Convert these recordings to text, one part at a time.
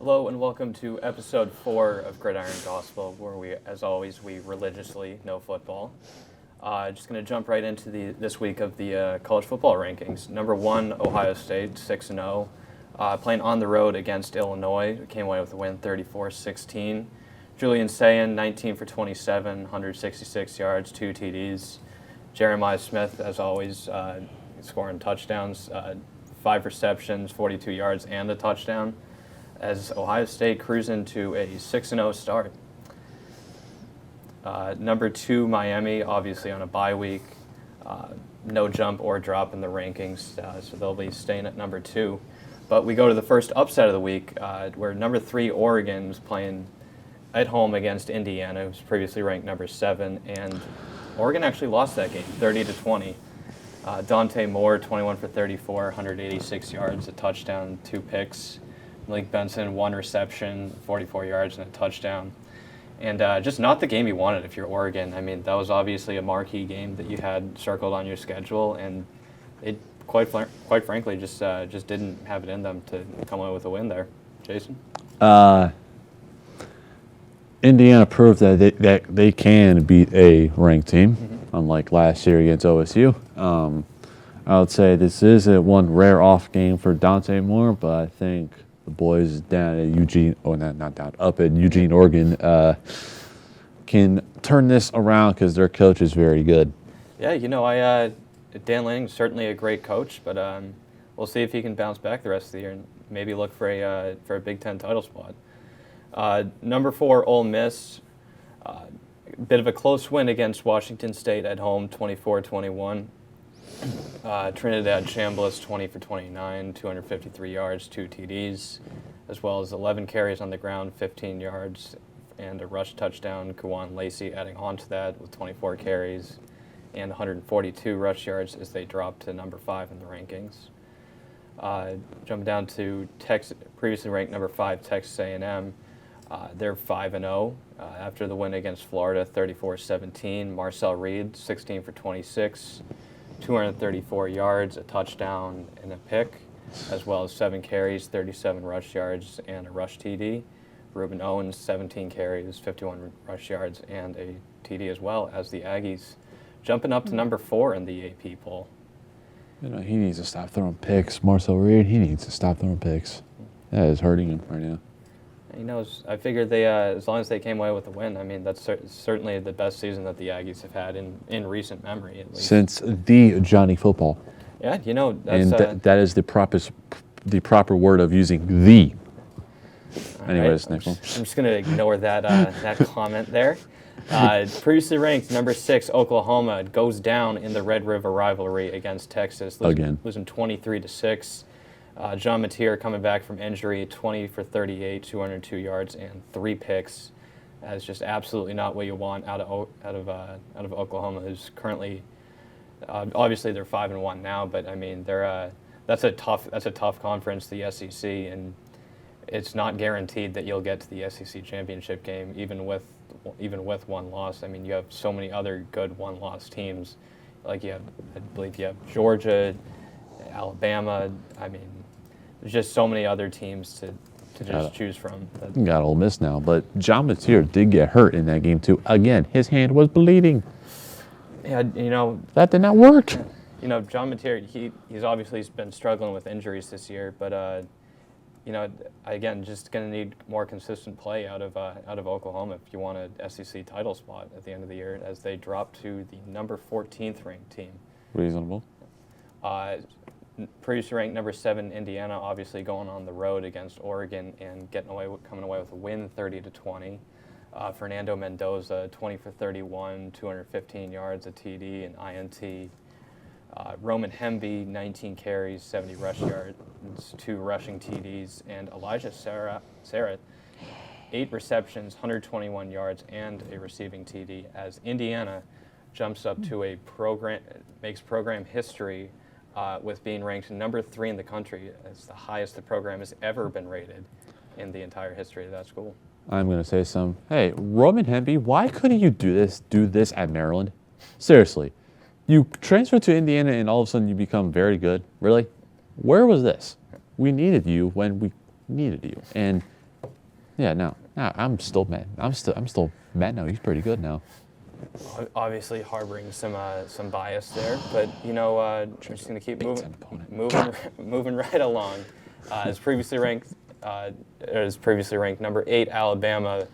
Hello and welcome to episode 4 of Gridiron Gospel, where we, as always, we religiously know football. Just going to jump right into this week of the college football rankings. Number 1, Ohio State, 6-0, playing on the road against Illinois. Came away with a win, 34-16. Julian Sayin, 19 for 27, 166 yards, 2 TDs. Jeremiah Smith, as always, scoring touchdowns, 5 receptions, 42 yards, and a touchdown, as Ohio State cruising to a 6-0 start. Number 2, Miami, obviously on a bye week. No jump or drop in the rankings, so they'll be staying at number 2. But we go to the first upset of the week, where number 3, Oregon, was playing at home against Indiana, who's previously ranked number 7, and Oregon actually lost that game, 30-20. Dante Moore, 21 for 34, 186 yards, a touchdown, 2 picks. Malik Benson, 1 reception, 44 yards, and a touchdown. And just not the game you wanted if you're Oregon. I mean, that was obviously a marquee game that you had circled on your schedule, and it quite frankly just didn't have it in them to come away with a win there. Jason? Indiana proved that they can beat a ranked team, unlike last year against OSU. I would say this is one rare off game for Dante Moore, but I think the boys down at Eugene, up at Eugene, Oregon, can turn this around because their coach is very good. Yeah, Dan Lanning's certainly a great coach, but we'll see if he can bounce back the rest of the year and maybe look for a Big Ten title spot. Number 4, Ole Miss, bit of a close win against Washington State at home, 24-21. Trinidad Chambliss, 20 for 29, 253 yards, 2 TDs, as well as 11 carries on the ground, 15 yards, and a rush touchdown. Kawan Lacey adding on to that with 24 carries and 142 rush yards as they dropped to number 5 in the rankings. Jumping down to previously ranked number 5, Texas A&M. They're 5-0 after the win against Florida, 34-17. Marcel Reed, 16 for 26, 234 yards, a touchdown, and a pick, as well as 7 carries, 37 rush yards, and a rush TD. Reuben Owens, 17 carries, 51 rush yards, and a TD as well, as the Aggies jumping up to number 4 in the AP poll. He needs to stop throwing picks. Marcel Reed, he needs to stop throwing picks. That is hurting him right now. I figured they, as long as they came away with a win, I mean, that's certainly the best season that the Aggies have had in recent memory, at least. Since the Johnny Football. Yeah, And that's... that is the proper word of using the. Anyways, right. I'm just going to ignore that comment there. Previously ranked number 6, Oklahoma, goes down in the Red River rivalry against Texas, losing 23-6. John Mateer coming back from injury, 20 for 38, 202 yards, and 3 picks. That's just absolutely not what you want out of Oklahoma, who's currently obviously they're 5-1 now, but I mean that's a tough conference, the SEC, and it's not guaranteed that you'll get to the SEC championship game even with one loss. I mean, you have so many other good one-loss teams, I believe you have Georgia, Alabama. I mean, there's just so many other temes to just choose from. You got Ole Miss now, but John Mateer did get hurt in that game too. Again, his hand was bleeding. Yeah, that did not work. John Mateer, he's obviously been struggling with injuries this year, but again, just going to need more consistent play out of Oklahoma if you want an SEC title spot at the end of the year, as they drop to the number 14th ranked team. Reasonable. Previously ranked number 7, Indiana, obviously going on the road against Oregon and coming away with a win, 30-20. Fernando Mendoza, 20 for 31, 215 yards, a TD, and INT. Roman Hemby, 19 carries, 70 rush yards, 2 rushing TDs, and Elijah Sarrett, 8 receptions, 121 yards, and a receiving TD, as Indiana jumps up to makes program history with being ranked number 3 in the country. It's the highest the program has ever been rated in the entire history of that school. I'm going to say hey, Roman Hemby, why couldn't you do this at Maryland? Seriously. You transfer to Indiana and all of a sudden you become very good. Really? Where was this? We needed you when we needed you. And Yeah, no, I'm still mad. I'm still mad now. He's pretty good now. Obviously harboring some bias there, but we're just going to keep Big Ten opponent. moving right along. As previously ranked number 8 Alabama,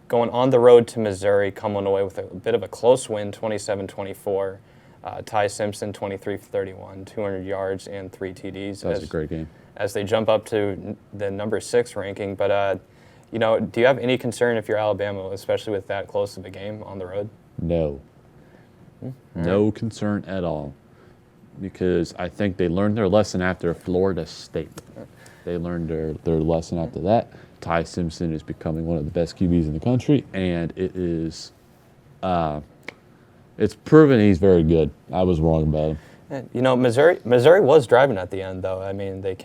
going on the road to Missouri, coming away with a bit of a close win, 27-24. Ty Simpson, 23 for 31, 200 yards and 3 TDs. That was a great game. As they jump up to the number 6 ranking, but. Do you have any concern if you're Alabama, especially with that close of a game on the road? No. No concern at all. Because I think they learned their lesson after Florida State. They learned their lesson after that. Ty Simpson is becoming one of the best QBs in the country, and it's proven he's very good. I was wrong about him. Missouri was driving at the end, though. I mean, they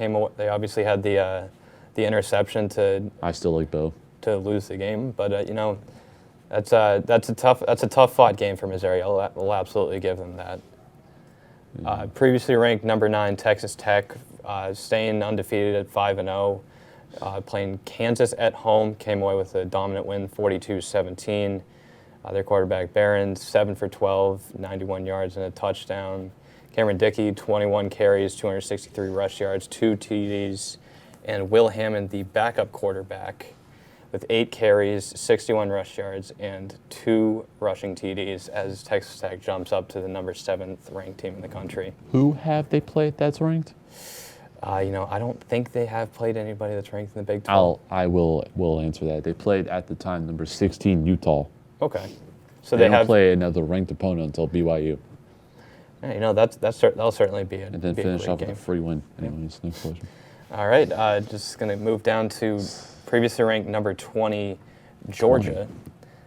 obviously had the interception I still like Bo to lose the game, but that's a tough fought game for Missouri. I'll absolutely give them that. Previously ranked number 9 Texas Tech, staying undefeated at 5-0, playing Kansas at home, came away with a dominant win, 42-17. Their quarterback Barron, 7 for 12, 91 yards and a touchdown. Cameron Dickey, 21 carries, 263 rush yards, 2 TDs. And Will Hammond, the backup quarterback, with 8 carries, 61 rush yards, and 2 rushing TDs as Texas Tech jumps up to the number 7th ranked team in the country. Who have they played that's ranked? I don't think they have played anybody that's ranked in the Big 12. I will answer that. They played at the time number 16 Utah. Okay, so they don't play another ranked opponent until BYU. Yeah, that'll certainly be and then finish off with a free win. Anyways, next question. All right, just going to move down to previously ranked number 20, Georgia.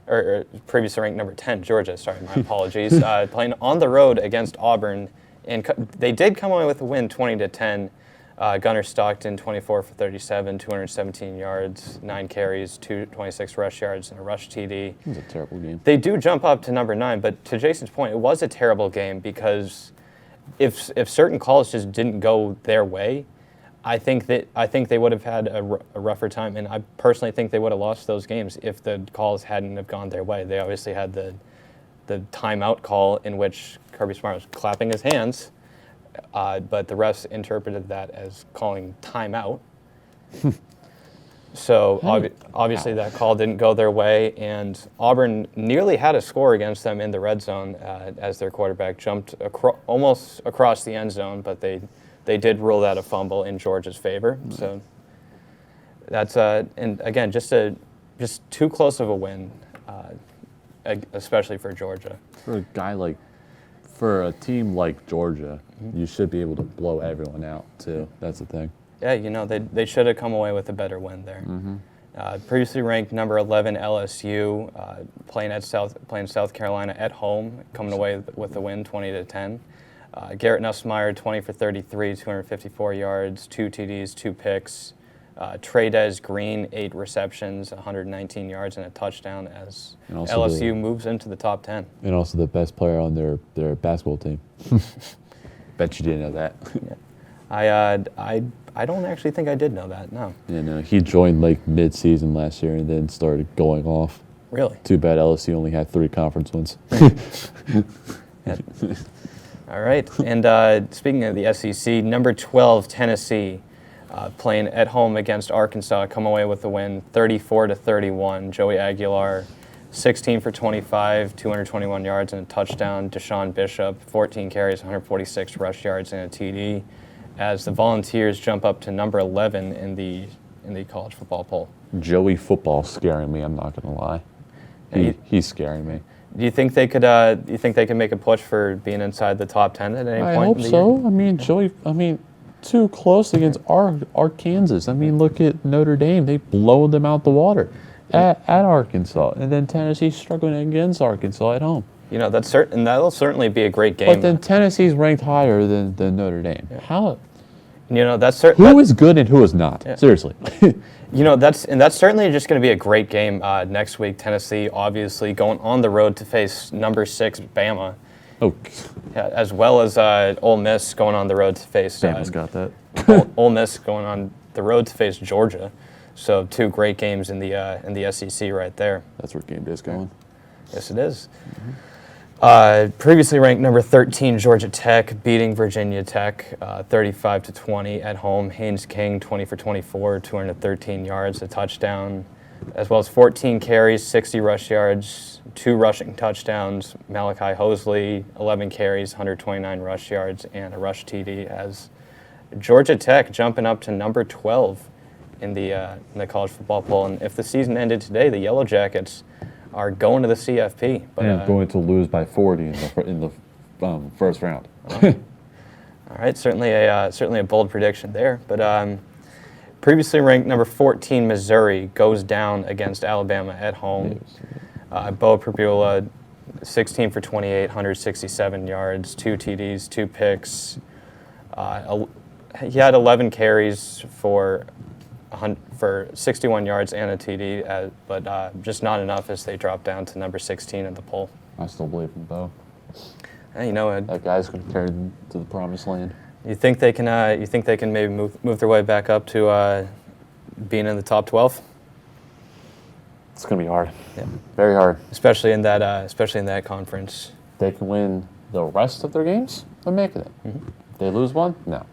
Or previously ranked number 10, Georgia. Sorry, my apologies. Playing on the road against Auburn. And they did come away with a win, 20-10. Gunnar Stockton, 24 for 37, 217 yards, 9 carries, 226 rush yards, and a rush TD. It was a terrible game. They do jump up to number 9, but to Jason's point, it was a terrible game because if certain calls just didn't go their way, I think they would have had a rougher time, and I personally think they would have lost those games if the calls hadn't have gone their way. They obviously had the timeout call in which Kirby Smart was clapping his hands, but the refs interpreted that as calling timeout. So obviously that call didn't go their way, and Auburn nearly had a score against them in the red zone as their quarterback jumped almost across the end zone, but they did rule that a fumble in Georgia's favor. So that's and again just too close of a win, especially for Georgia. For a team like Georgia, you should be able to blow everyone out too. That's the thing. Yeah, they should have come away with a better win there. Previously ranked number 11 LSU, playing South Carolina at home, coming away with the win, 20-10. Garrett Nussmeier, 20 for 33, 254 yards, 2 TDs, 2 picks. Trey'Dez Green, 8 receptions, 119 yards, and a touchdown as LSU moves into the top 10. And also the best player on their basketball team. Bet you didn't know that. Yeah. I don't actually think I did know that, no. Yeah, no, he joined like mid-season last year and then started going off. Really? Too bad LSU only had 3 conference wins. Yeah. All right, and speaking of the SEC, number 12 Tennessee, playing at home against Arkansas, come away with the win, 34-31. Joey Aguilar, 16 for 25, 221 yards and a touchdown. Deshaun Bishop, 14 carries, 146 rush yards and a TD, as the Volunteers jump up to number 11 in the college football poll. Joey football's scaring me. I'm not gonna lie. He's scaring me. Do you think they could? You think they can make a push for being inside the top 10 at any point? I hope so. I mean, Joey. Too close against Arkansas. I mean, look at Notre Dame. They blow them out the water at Arkansas, and then Tennessee's struggling against Arkansas at home. That'll certainly be a great game. But then Tennessee's ranked higher than Notre Dame. Yeah. How? Who is good and who is not? Yeah. Seriously. That's certainly just going to be a great game next week. Tennessee obviously going on the road to face number 6 Bama. Oh. Yeah, as well as Ole Miss going on the road to face. Bama's got that. Ole Miss going on the road to face Georgia. So 2 great games in the SEC right there. That's where game day's going. Yes, it is. Previously ranked number 13, Georgia Tech, beating Virginia Tech 35-20 at home. Haynes King, 20 for 24, 213 yards, a touchdown, as well as 14 carries, 60 rush yards, 2 rushing touchdowns. Malachi Hosley, 11 carries, 129 rush yards, and a rush TD, as Georgia Tech jumping up to number 12 in the college football poll. And if the season ended today, the Yellow Jackets are going to the CFP. But And going to lose by 40 in the first round. All right, certainly a bold prediction there. But previously ranked number 14, Missouri, goes down against Alabama at home. Bo Pribula, 16 for 28, 167 yards, 2 TDs, 2 picks. He had 11 carries for 61 yards and a TD, but just not enough as they dropped down to number 16 in the poll. I still believe in Bo. You know, That guy's going to carry them to the promised land. you think they can? You think they can maybe move their way back up to being in the top 12? It's going to be hard. Yeah. Very hard. Especially in that conference. They can win the rest of their games, they're making it. If they lose one, no.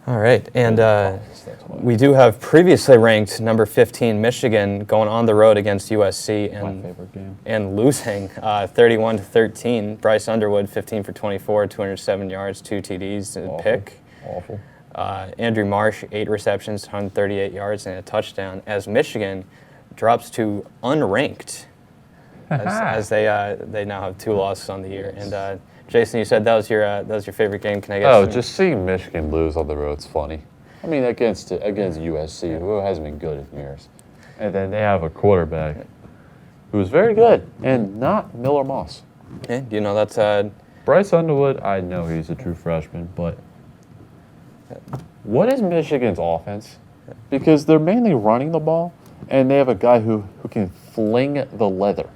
All right, and we do have previously ranked number 15 Michigan going on the road against USC My favorite game. and losing 31-13. Bryce Underwood, 15 for 24, 207 yards, 2 TDs, and a pick. Awful. Andrew Marsh, 8 receptions, 138 yards, and a touchdown, as Michigan drops to unranked, as they now have 2 losses on the year. And Jason, you said that was your favorite game. Can I get? Oh, just seeing Michigan lose on the road's funny. I mean, against USC, who hasn't been good in years, and then they have a quarterback who's very good and not Miller Moss. Yeah, you know that's Bryce Underwood, I know he's a true freshman, but what is Michigan's offense? Because they're mainly running the ball, and they have a guy who can fling the leather.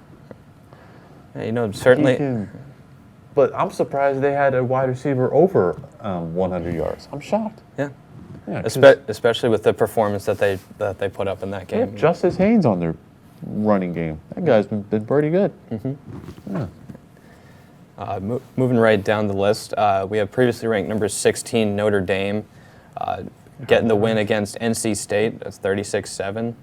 you know certainly. But I'm surprised they had a wide receiver over 100 yards. I'm shocked. Yeah. Yeah, Especially with the performance that they put up in that they have game. Justice Haynes on their running game. That guy's been pretty good. Yeah. Moving right down the list, we have previously ranked number 16 Notre Dame, getting the win against NC State. That's 36-7.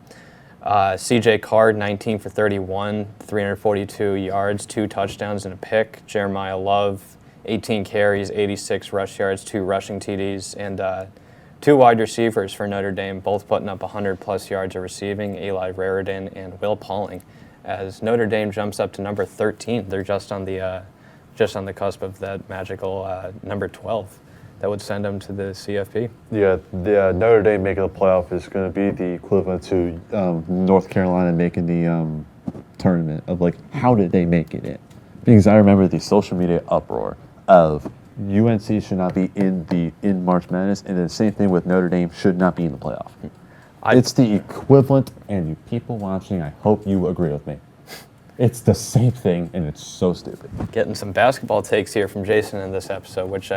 C.J. Card, 19 for 31, 342 yards, 2 touchdowns and a pick. Jeremiah Love, 18 carries, 86 rush yards, 2 rushing TDs, and 2 wide receivers for Notre Dame, both putting up 100-plus yards of receiving, Eli Raridan and Will Pauling. As Notre Dame jumps up to number 13, they're just on the cusp of that magical number 12. That would send them to the CFP. Yeah, the Notre Dame making the playoff is going to be the equivalent to North Carolina making the tournament of, like, how did they make it in? Because I remember the social media uproar of UNC should not be in March Madness, and the same thing with Notre Dame should not be in the playoff. It's the equivalent, and you people watching, I hope you agree with me. It's the same thing, and it's so stupid. Getting some basketball takes here from Jason in this episode, which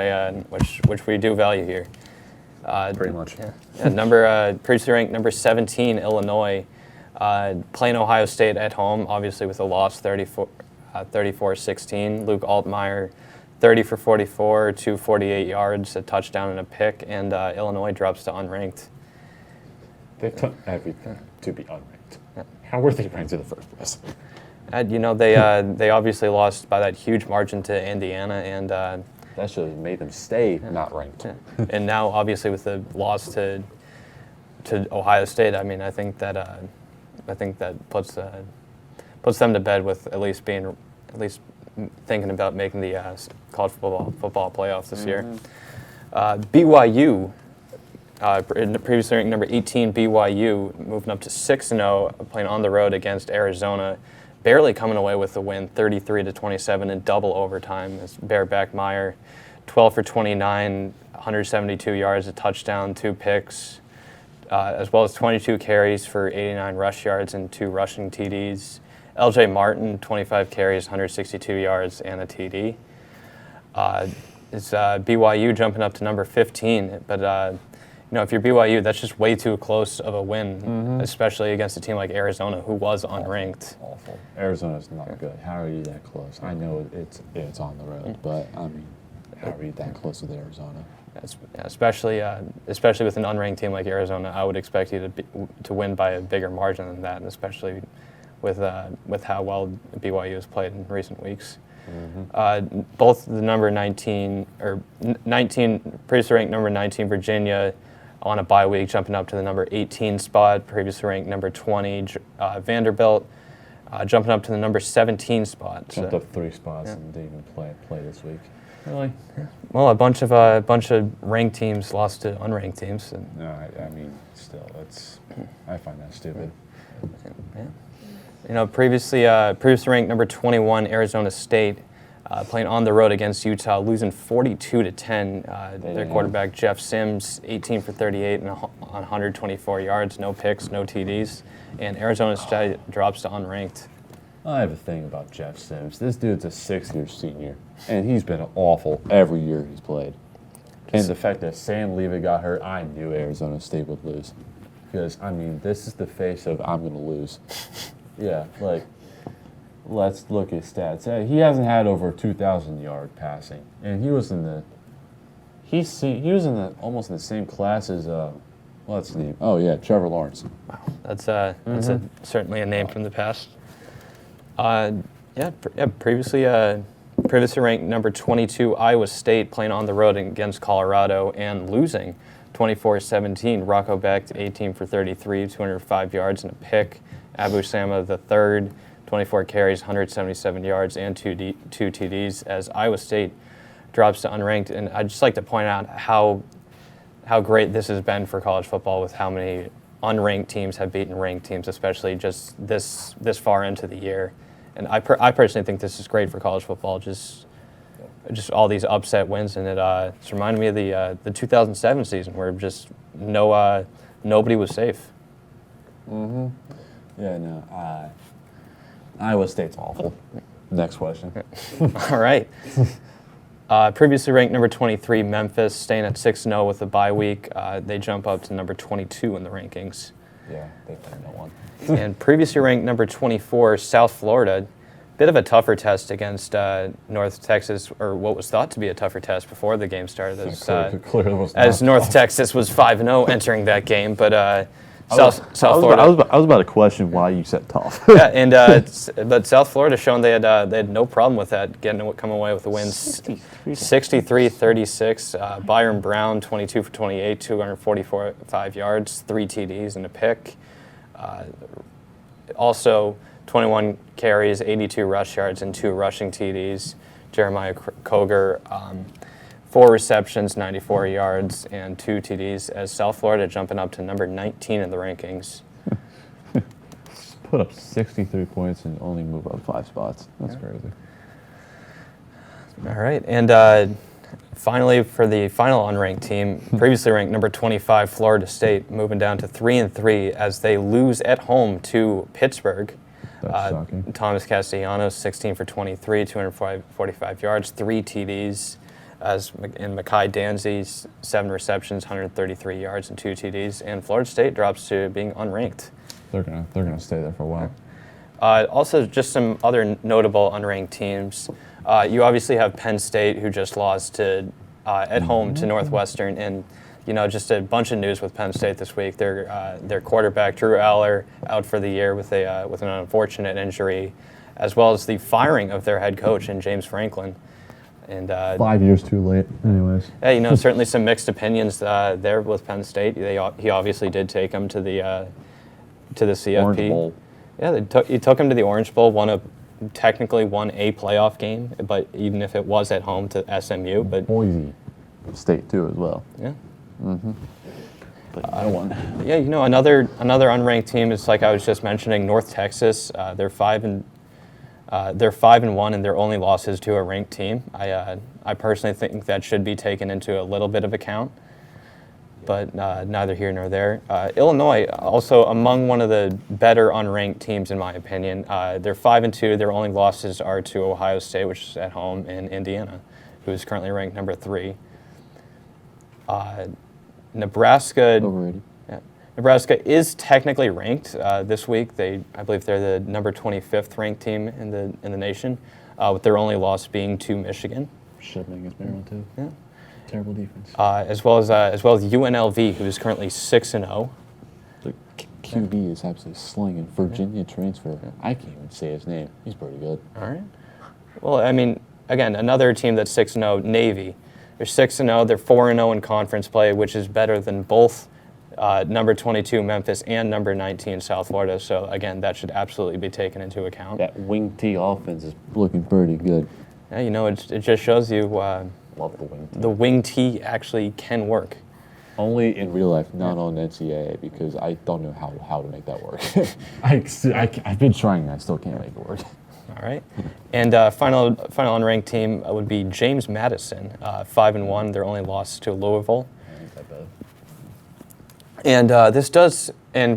we do value here. Pretty much. Yeah. Previously ranked number 17, Illinois, playing Ohio State at home, obviously with a loss, 34-16. Luke Altmaier, 30 for 44, 248 yards, a touchdown and a pick, and Illinois drops to unranked. They've done everything to be unranked. How were they ranked in the first place? You know, they obviously lost by that huge margin to Indiana, and That should have made them stay not ranked. and now obviously with the loss to Ohio State, I mean, I think that puts them to bed with at least thinking about making the college football playoffs this year. BYU, previously ranked number 18, BYU, moving up to 6-0, playing on the road against Arizona. Barely coming away with the win, 33-27 in double overtime. As Bear Meyer, 12 for 29, 172 yards, a touchdown, 2 picks, as well as 22 carries for 89 rush yards and 2 rushing TDs. LJ Martin, 25 carries, 162 yards, and a TD. It's BYU jumping up to number 15, but if you're BYU, that's just way too close of a win, especially against a team like Arizona, who was unranked. Awful. Arizona's not good. How are you that close? I know it's on the road, but I mean, how are you that close with Arizona? Especially with an unranked team like Arizona, I would expect you to win by a bigger margin than that, and especially with how well BYU has played in recent weeks. Both the number 19 previously ranked number 19 Virginia on a bye week, jumping up to the number 18 spot. Previously ranked number 20 Vanderbilt, jumping up to the number 17 spot. Jumped up 3 spots and didn't even play this week. Really? Well, a bunch of ranked teams lost to unranked teams. No, I mean, still, I find that stupid. Yeah. Previously ranked number 21 Arizona State, playing on the road against Utah, losing 42-10. Their quarterback Jeff Sims, 18 for 38 on 124 yards, no picks, no TDs, and Arizona State drops to unranked. I have a thing about Jeff Sims. This dude's a 6th-year senior, and he's been awful every year he's played. And the fact that Sam Leva got hurt, I knew Arizona State would lose. Because, I mean, this is the face of I'm going to lose. Yeah, let's look at stats. He hasn't had over 2,000 yard passing, and he was almost in the same class as what's his name? Oh yeah, Trevor Lawrence. Wow, that's certainly a name from the past. Previously ranked number 22 Iowa State, playing on the road against Colorado and losing 24-17. Rocco Becht, 18 for 33, 205 yards and a pick. Abu Sama III, 24 carries, 177 yards and two TDs, as Iowa State drops to unranked. And I'd just like to point out how great this has been for college football, with how many unranked teams have beaten ranked teams, especially just this far into the year. And I personally think this is great for college football, just all these upset wins. And it's reminded me of the 2007 season, where just nobody was safe. Yeah, no. Iowa State's awful. Next question. All right. Previously ranked number 23 Memphis, staying at 6-0 with a bye week. They jump up to number 22 in the rankings. Yeah, they played no one. And previously ranked number 24 South Florida, bit of a tougher test against North Texas, or what was thought to be a tougher test before the game started, as North Texas was 5-0 entering that game. But South Florida. I was about to question why you said tough. Yeah, and but South Florida shown they had no problem with that, coming away with the win, 63-36. Byron Brown, 22 for 28, 245 yards, 3 TDs and a pick. Also, 21 carries, 82 rush yards, and 2 rushing TDs. Jeremiah Koger, 4 receptions, 94 yards, and 2 TDs, as South Florida jumping up to number 19 in the rankings. Put up 63 points and only move up 5 spots. That's crazy. All right, and finally, for the final unranked team, previously ranked number 25 Florida State, moving down to 3-3 as they lose at home to Pittsburgh. That's shocking. Thomas Castellanos, 16 for 23, 245 yards, 3 TDs. In Mekhi Danzy, 7 receptions, 133 yards, and 2 TDs. And Florida State drops to being unranked. They're gonna stay there for a while. Also, just some other notable unranked teams. You obviously have Penn State, who just lost at home to Northwestern, and just a bunch of news with Penn State this week. Their quarterback Drew Aller out for the year with an unfortunate injury, as well as the firing of their head coach in James Franklin. And 5 years too late, anyways. Yeah, certainly some mixed opinions there with Penn State. He obviously did take them to the CFB. Orange Bowl. Yeah, he took him to the Orange Bowl. Technically won a playoff game, but even if it was at home to SMU, but Boise State too as well. Yeah. But no one. Yeah, another unranked team is, like I was just mentioning, North Texas. They're 5-1, and their only loss is to a ranked team. I personally think that should be taken into a little bit of account, but neither here nor there. Illinois, also among one of the better unranked teams in my opinion. They're 5-2. Their only losses are to Ohio State, which is at home, and Indiana, who is currently ranked number 3. Nebraska. Overrated. Yeah. Nebraska is technically ranked this week. I believe they're the number 25th ranked team in the nation, with their only loss being to Michigan. Shipping against Maryland too. Yeah. Terrible defense. As well as UNLV, who is currently 6-0. The QB is absolutely slinging. Virginia transfer. I can't even say his name. He's pretty good. All right. Well, I mean, again, another team that's 6-0, Navy. They're 6-0. They're 4-0 in conference play, which is better than both number 22 Memphis and number 19 South Florida. So again, that should absolutely be taken into account. That wing T offense is looking pretty good. Yeah, you know, it just shows you Love the wing T. the wing T actually can work. Only in real life, not on NCAA, because I don't know how to make that work. I've been trying, I still can't make it work. All right. And final unranked team would be James Madison, 5-1. Their only loss to Louisville. And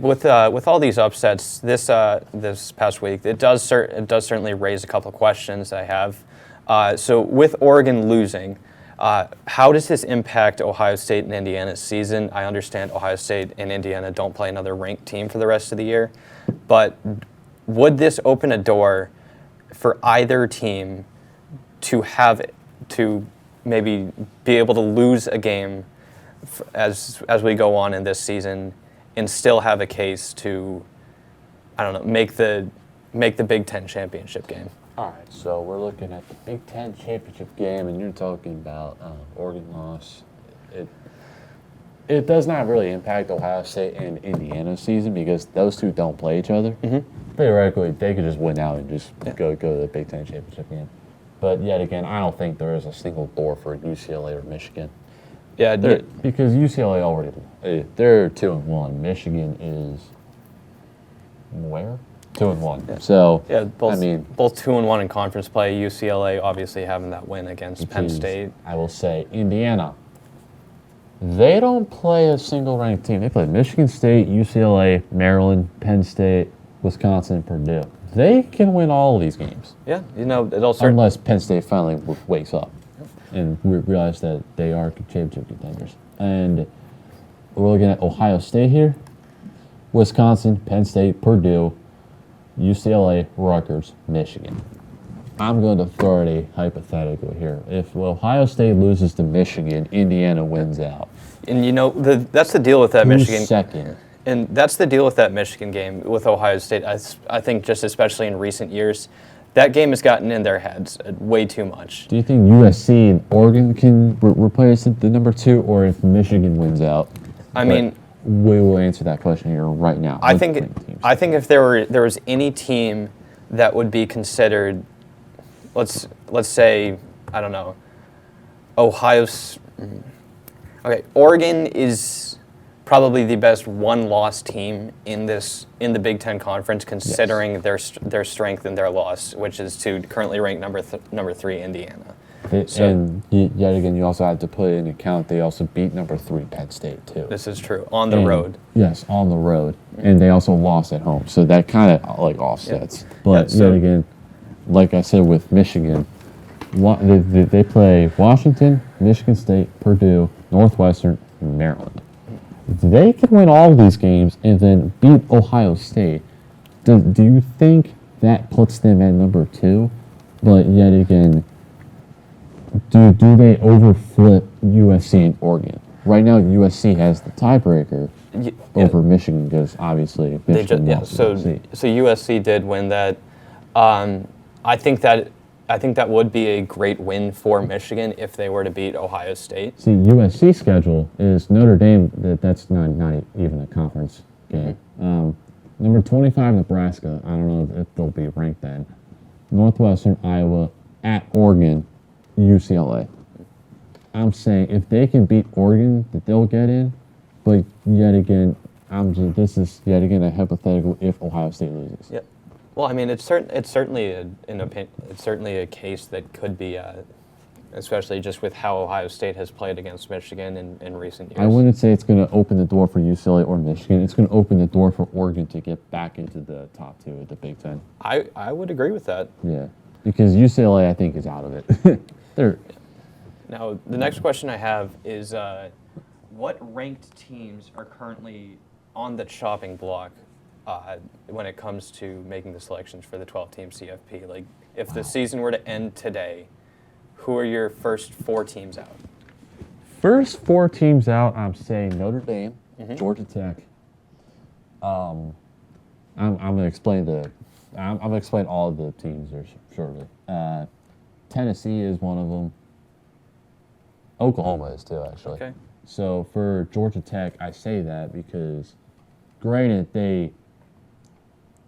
with all these upsets this past week, it does certainly raise a couple of questions I have. So with Oregon losing, how does this impact Ohio State and Indiana's season? I understand Ohio State and Indiana don't play another ranked team for the rest of the year, but would this open a door for either team to maybe be able to lose a game as we go on in this season and still have a case to, I don't know, make the Big Ten championship game? All right, so we're looking at the Big Ten championship game, and you're talking about Oregon loss. It does not really impact Ohio State and Indiana's season because those two don't play each other. Mm-hmm. Theoretically, they could just win out and just go to the Big Ten championship game. But yet again, I don't think there is a single door for UCLA or Michigan. Yeah, because UCLA already they're 2-1. Michigan is where? 2-1. Yeah. So yeah, both, I mean, both 2-1 in conference play. UCLA obviously having that win against Penn State. I will say Indiana. They don't play a single ranked team. They play Michigan State, UCLA, Maryland, Penn State, Wisconsin, Purdue. They can win all of these games. Yeah, you know, unless Penn State finally wakes up and realize that they are championship contenders. And we're looking at Ohio State here, Wisconsin, Penn State, Purdue, UCLA, Rutgers, Michigan. I'm going to throw out a hypothetical here. If Ohio State loses to Michigan, Indiana wins out. And you know, that's the deal with that Who's Michigan. second? And that's the deal with that Michigan game with Ohio State. I think just especially in recent years, that game has gotten in their heads way too much. Do you think USC and Oregon can replace the number 2, or if Michigan wins out? I mean, we will answer that question here right now. I think if there was any team that would be considered, let's say, I don't know, Oregon is probably the best one-loss team in the Big Ten Conference, considering their strength and their loss, which is to currently ranked number 3 Indiana. And yet again, you also have to put in account they also beat number 3 Penn State too. This is true on the road. Yes, on the road, and they also lost at home, so that kind of like offsets. Yeah. But yet again, like I said with Michigan, they play Washington, Michigan State, Purdue, Northwestern, and Maryland. They can win all of these games and then beat Ohio State. Do you think that puts them at number 2? But yet again, do they overflip USC and Oregon? Right now, USC has the tiebreaker over Michigan because obviously Michigan lost so USC did win that. I think that would be a great win for Michigan if they were to beat Ohio State. See, USC schedule is Notre Dame. That's not even a conference game. Number 25, Nebraska. I don't know if they'll be ranked then. Northwestern, Iowa, at Oregon, UCLA. I'm saying if they can beat Oregon, that they'll get in. But yet again, this is yet again a hypothetical if Ohio State loses. Yep. Well, I mean, it's certainly a case that could be, especially just with how Ohio State has played against Michigan in recent years. I wouldn't say it's going to open the door for UCLA or Michigan. It's going to open the door for Oregon to get back into the top 2 of the Big Ten. I would agree with that. Yeah, because UCLA I think is out of it. Now, the next question I have is, what ranked teams are currently on the chopping block when it comes to making the selections for the 12-team CFP? Like, if the season were to end today, who are your first 4 teams out? First 4 teams out, I'm saying Notre Dame, Georgia Tech. I'm gonna explain I'm gonna explain all of the teams here shortly. Tennessee is one of them. Oklahoma is too, actually. Okay. So for Georgia Tech, I say that because, granted, they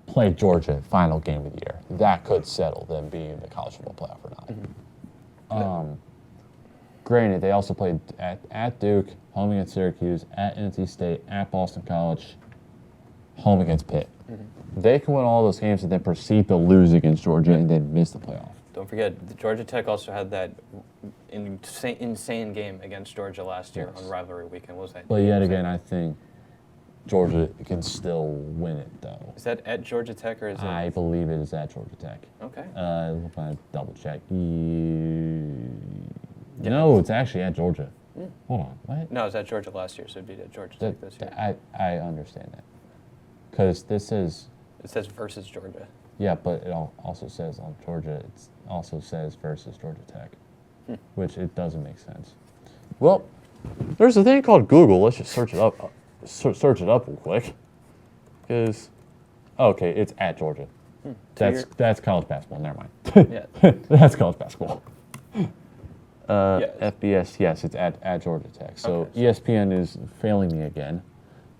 played Georgia final game of the year. That could settle them being in the college football playoff or not. Granted, they also played at Duke, home against Syracuse, at NC State, at Boston College, home against Pitt. They can win all those games and then proceed to lose against Georgia and then miss the playoff. Don't forget, Georgia Tech also had that insane game against Georgia last year on rivalry weekend. What was that? But yet again, I think Georgia can still win it, though. Is that at Georgia Tech or is it? I believe it is at Georgia Tech. Okay. If I double check. No, it's actually at Georgia. Hold on, what? No, it was at Georgia last year, so it'd be at Georgia Tech this year. I understand that. Because this is... It says versus Georgia. Yeah, but it also says on Georgia, it also says versus Georgia Tech, which it doesn't make sense. Well, there's a thing called Google. Let's just search it up. Search it up real quick. Because, okay, it's at Georgia. That's college basketball. Never mind. Yeah. That's college basketball. Yes. FBS, yes, it's at Georgia Tech. So Okay. ESPN is failing me again,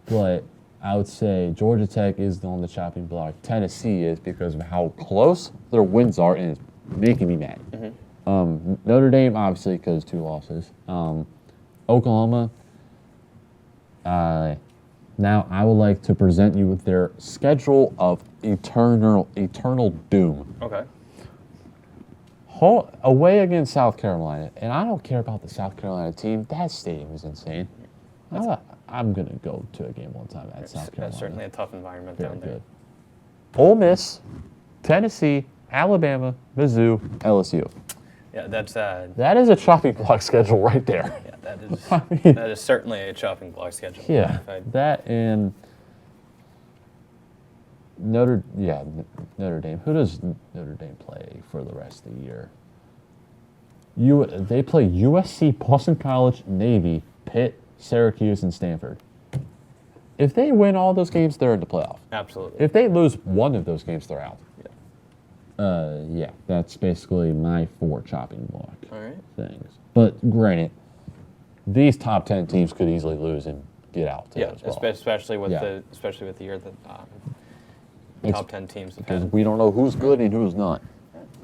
but I would say Georgia Tech is on the chopping block. Tennessee is because of how close their wins are, and it's making me mad. Notre Dame, obviously, because 2 losses. Oklahoma. Now, I would like to present you with their schedule of eternal doom. Okay. Away against South Carolina, and I don't care about the South Carolina team. That stadium is insane. I'm going to go to a game one time at South Carolina. That's certainly a tough environment Very down there. good. Ole Miss, Tennessee, Alabama, Mizzou, LSU. Yeah, that's That is a chopping block schedule right there. yeah, that is certainly a chopping block schedule. Yeah, that and Notre Dame. Who does Notre Dame play for the rest of the year? They play USC, Boston College, Navy, Pitt, Syracuse, and Stanford. If they win all those games, they're in the playoff. Absolutely. If they lose one of those games, they're out. Yeah. Yeah, that's basically my 4 chopping block things. But granted, these top 10 teams could easily lose and get out too, as well. especially with the year that top 10 teams have Because had. we don't know who's good and who's not.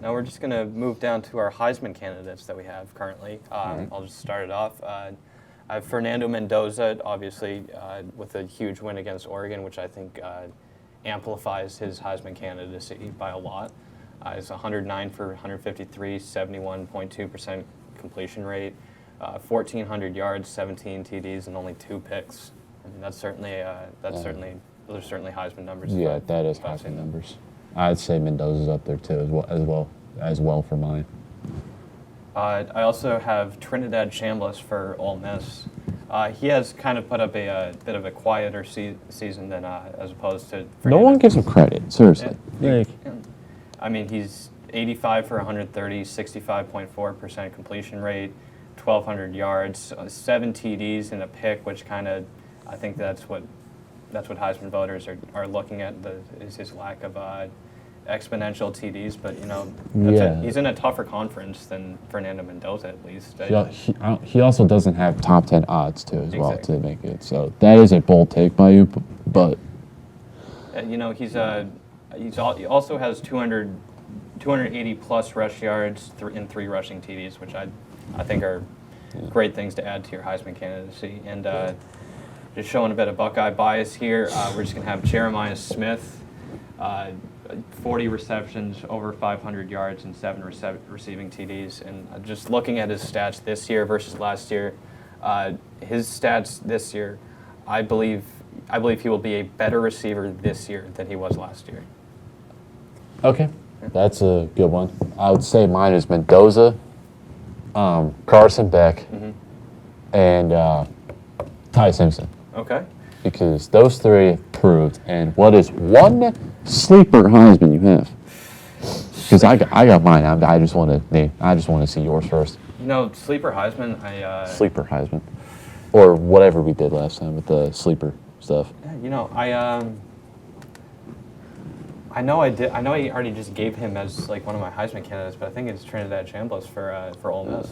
Now we're just going to move down to our Heisman candidates that we have currently. I'll just start it off. I have Fernando Mendoza, obviously, with a huge win against Oregon, which I think amplifies his Heisman candidacy by a lot. It's 109 for 153, 71.2% completion rate, 1,400 yards, 17 TDs, and only 2 picks. I mean, those are certainly Heisman numbers. Yeah, that is Heisman numbers. I'd say Mendoza's up there too, as well for mine. I also have Trinidad Chambliss for Ole Miss. He has kind of put up a bit of a quieter season than as opposed to. No one gives him credit, seriously. I mean, he's 85 for 130, 65.4% completion rate, 1,200 yards, 7 TDs and a pick, which kind of, I think that's what Heisman voters are looking at, is his lack of exponential TDs. But, he's in a tougher conference than Fernando Mendoza, at least. He also doesn't have top 10 odds, too, as well, to make it. So that is a bold take by you, but... He also has 280 plus rush yards in 3 rushing TDs, which I think are great things to add to your Heisman candidacy. And just showing a bit of Buckeye bias here, we're just going to have Jeremiah Smith, 40 receptions, over 500 yards, and 7 receiving TDs. And just looking at his stats this year versus last year, his stats this year, I believe he will be a better receiver this year than he was last year. Okay, that's a good one. I would say mine is Mendoza, Carson Beck, and Ty Simpson. Okay. Because those three have proved. And what is one sleeper Heisman you have? Because I got mine. I just want to see yours first. Sleeper Heisman. Sleeper Heisman, or whatever we did last time with the sleeper stuff. I know I did. I know I already just gave him as like one of my Heisman candidates, but I think it's Trinidad Chambliss for Ole Miss.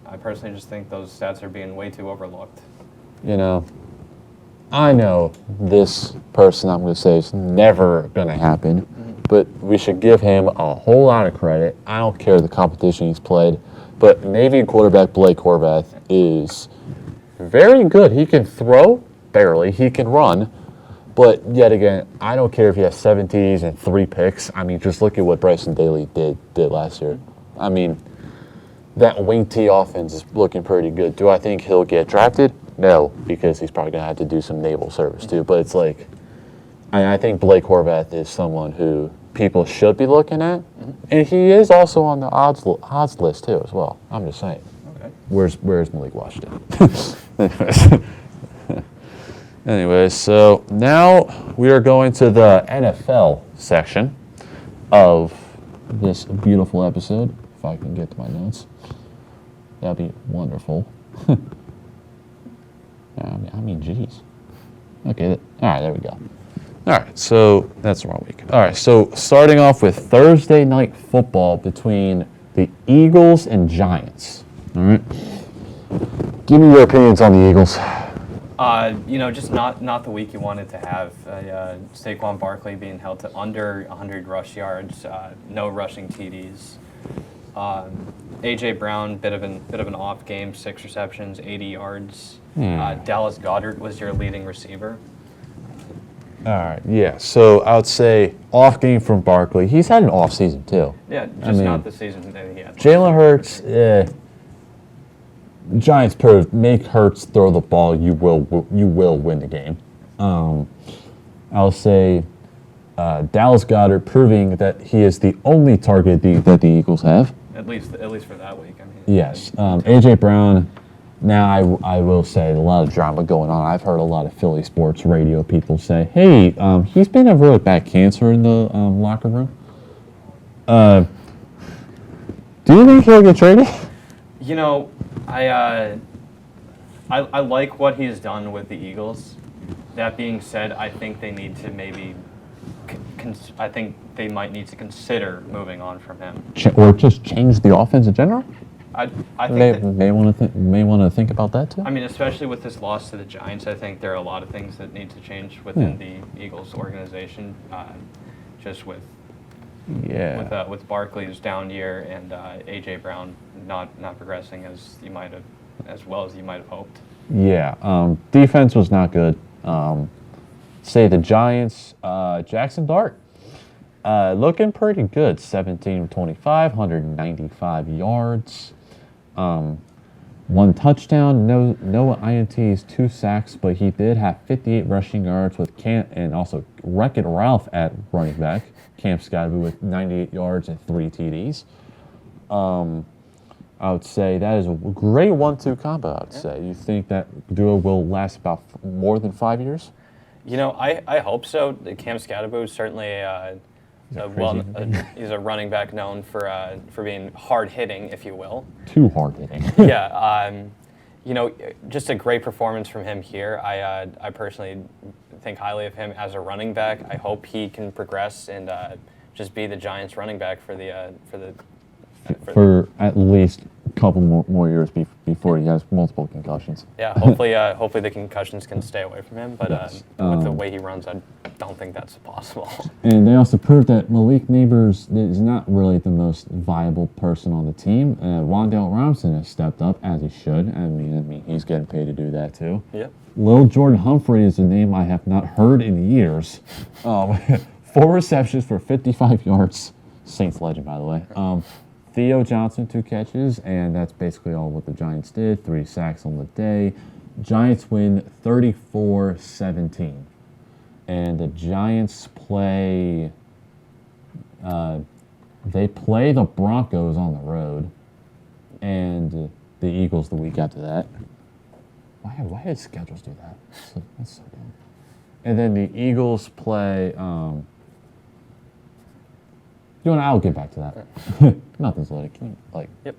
I personally just think those stats are being way too overlooked. I know this person I'm going to say is never going to happen, but we should give him a whole lot of credit. I don't care the competition he's played, but Navy quarterback Blake Horvath is very good. He can throw, barely. He can run. But yet again, I don't care if he has 7 Ts and 3 picks. I mean, just look at what Bryson Daly did last year. I mean, that wing T offense is looking pretty good. Do I think he'll get drafted? No, because he's probably going to have to do some naval service too. But it's like, I think Blake Horvath is someone who people should be looking at. And he is also on the odds list too as well. I'm just saying. Okay. Where's Malik Washington? Anyways, so now we are going to the NFL section of this beautiful episode. If I can get to my notes, that'd be wonderful. I mean, geez. Okay, all right, there we go. All right, so that's the wrong week. All right, so starting off with Thursday night football between the Eagles and Giants. All right, give me your opinions on the Eagles. Just not the week you wanted to have. Saquon Barkley being held to under 100 rush yards, no rushing TDs. A.J. Brown, bit of an off game, 6 receptions, 80 yards. Dallas Goedert was your leading receiver. All right, yeah. So I would say off game from Barkley. He's had an off season too. Yeah, not the season that he had. Jalen Hurts. Giants proved make Hurts throw the ball. You will win the game. I'll say Dallas Goedert proving that he is the only target that the Eagles have. At least for that week. I mean. Yes. A.J. Brown. Now I will say a lot of drama going on. I've heard a lot of Philly sports radio people say, "Hey, he's been a really bad cancer in the locker room." Do you think he'll get traded? I like what he's done with the Eagles. That being said, I think they need to maybe. I think they might need to consider moving on from him, or just change the offense in general. I think may want to think about that too. I mean, especially with this loss to the Giants, I think there are a lot of things that need to change within the Eagles organization. Just with Barkley's down year and A.J. Brown not progressing as well as you might have hoped. Yeah, defense was not good. Say the Giants, Jackson Dart, looking pretty good. 17-25, 195 yards, 1 touchdown, no INTs, 2 sacks, but he did have 58 rushing yards with and also Wreck-It Ralph at running back. Cam Skadby with 98 yards and 3 TDs. I would say that is a great 1-2 combo, I would say. You think that duo will last about more than 5 years? I hope so. Cam Skadby is certainly he's a running back known for being hard-hitting, if you will. Too hard-hitting. Yeah. Just a great performance from him here. I personally think highly of him as a running back. I hope he can progress and just be the Giants' running back for at least a couple more years before he has multiple concussions. Yeah, hopefully the concussions can stay away from him, but with the way he runs, I don't think that's possible. And they also proved that Malik Neighbors is not really the most viable person on the team. Wan'Dale Robinson has stepped up, as he should. I mean, he's getting paid to do that too. Yep. Lil Jordan Humphrey is a name I have not heard in years. 4 receptions for 55 yards. Saints legend, by the way. Theo Johnson, 2 catches, and that's basically all what the Giants did. 3 sacks on the day. Giants win 34-17. And the Giants play the Broncos on the road, and the Eagles the week after that. Why did schedules do that? That's so dumb. And then the Eagles play. I'll get back to that. Nothing's Yep.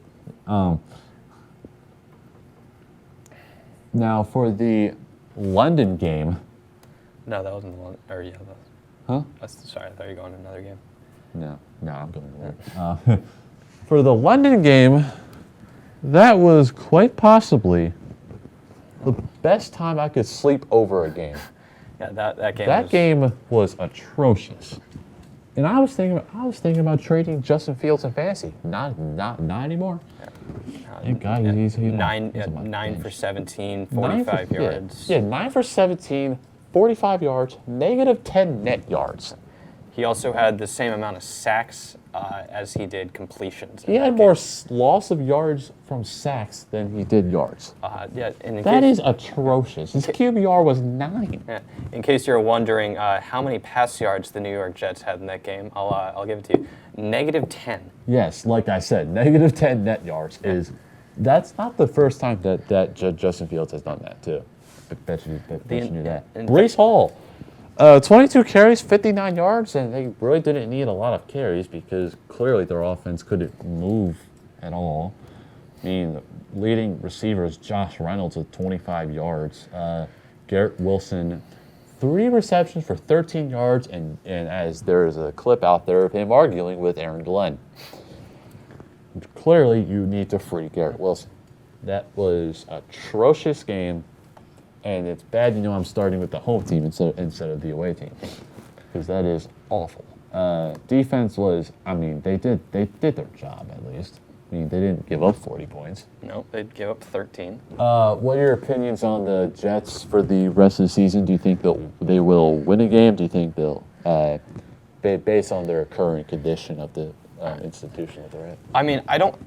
Now for the London game. No, that wasn't the one. Or yeah, Huh? sorry, I thought you were going to another game. No, I'm going to there. For the London game, that was quite possibly the best time I could sleep over a game. Yeah, that game. That game was atrocious. And I was thinking about trading Justin Fields in fantasy. Not anymore. Thank God he's 9 for 17, 45 yards. Yeah, 9 for 17, 45 yards, negative 10 net yards. He also had the same amount of sacks as he did completions. He had more loss of yards from sacks than he did yards. That is atrocious. His QBR was 9. Yeah. In case you're wondering how many pass yards the New York Jets had in that game, I'll give it to you. Negative 10. Yes, like I said, negative 10 net yards that's not the first time that Justin Fields has done that too. I bet you knew that. Breece Hall. 22 carries, 59 yards, and they really didn't need a lot of carries because clearly their offense couldn't move at all. I mean, leading receivers, Josh Reynolds with 25 yards. Garrett Wilson, 3 receptions for 13 yards, and as there is a clip out there of him arguing with Aaron Glenn. Clearly, you need to free Garrett Wilson. That was an atrocious game. And it's bad, I'm starting with the home team instead of the away team, because that is awful. Defense was, they did their job at least. They didn't give up 40 points. No, they'd give up 13. What are your opinions on the Jets for the rest of the season? Do you think they will win a game? Do you think they'll, based on their current condition of the institution that they're at?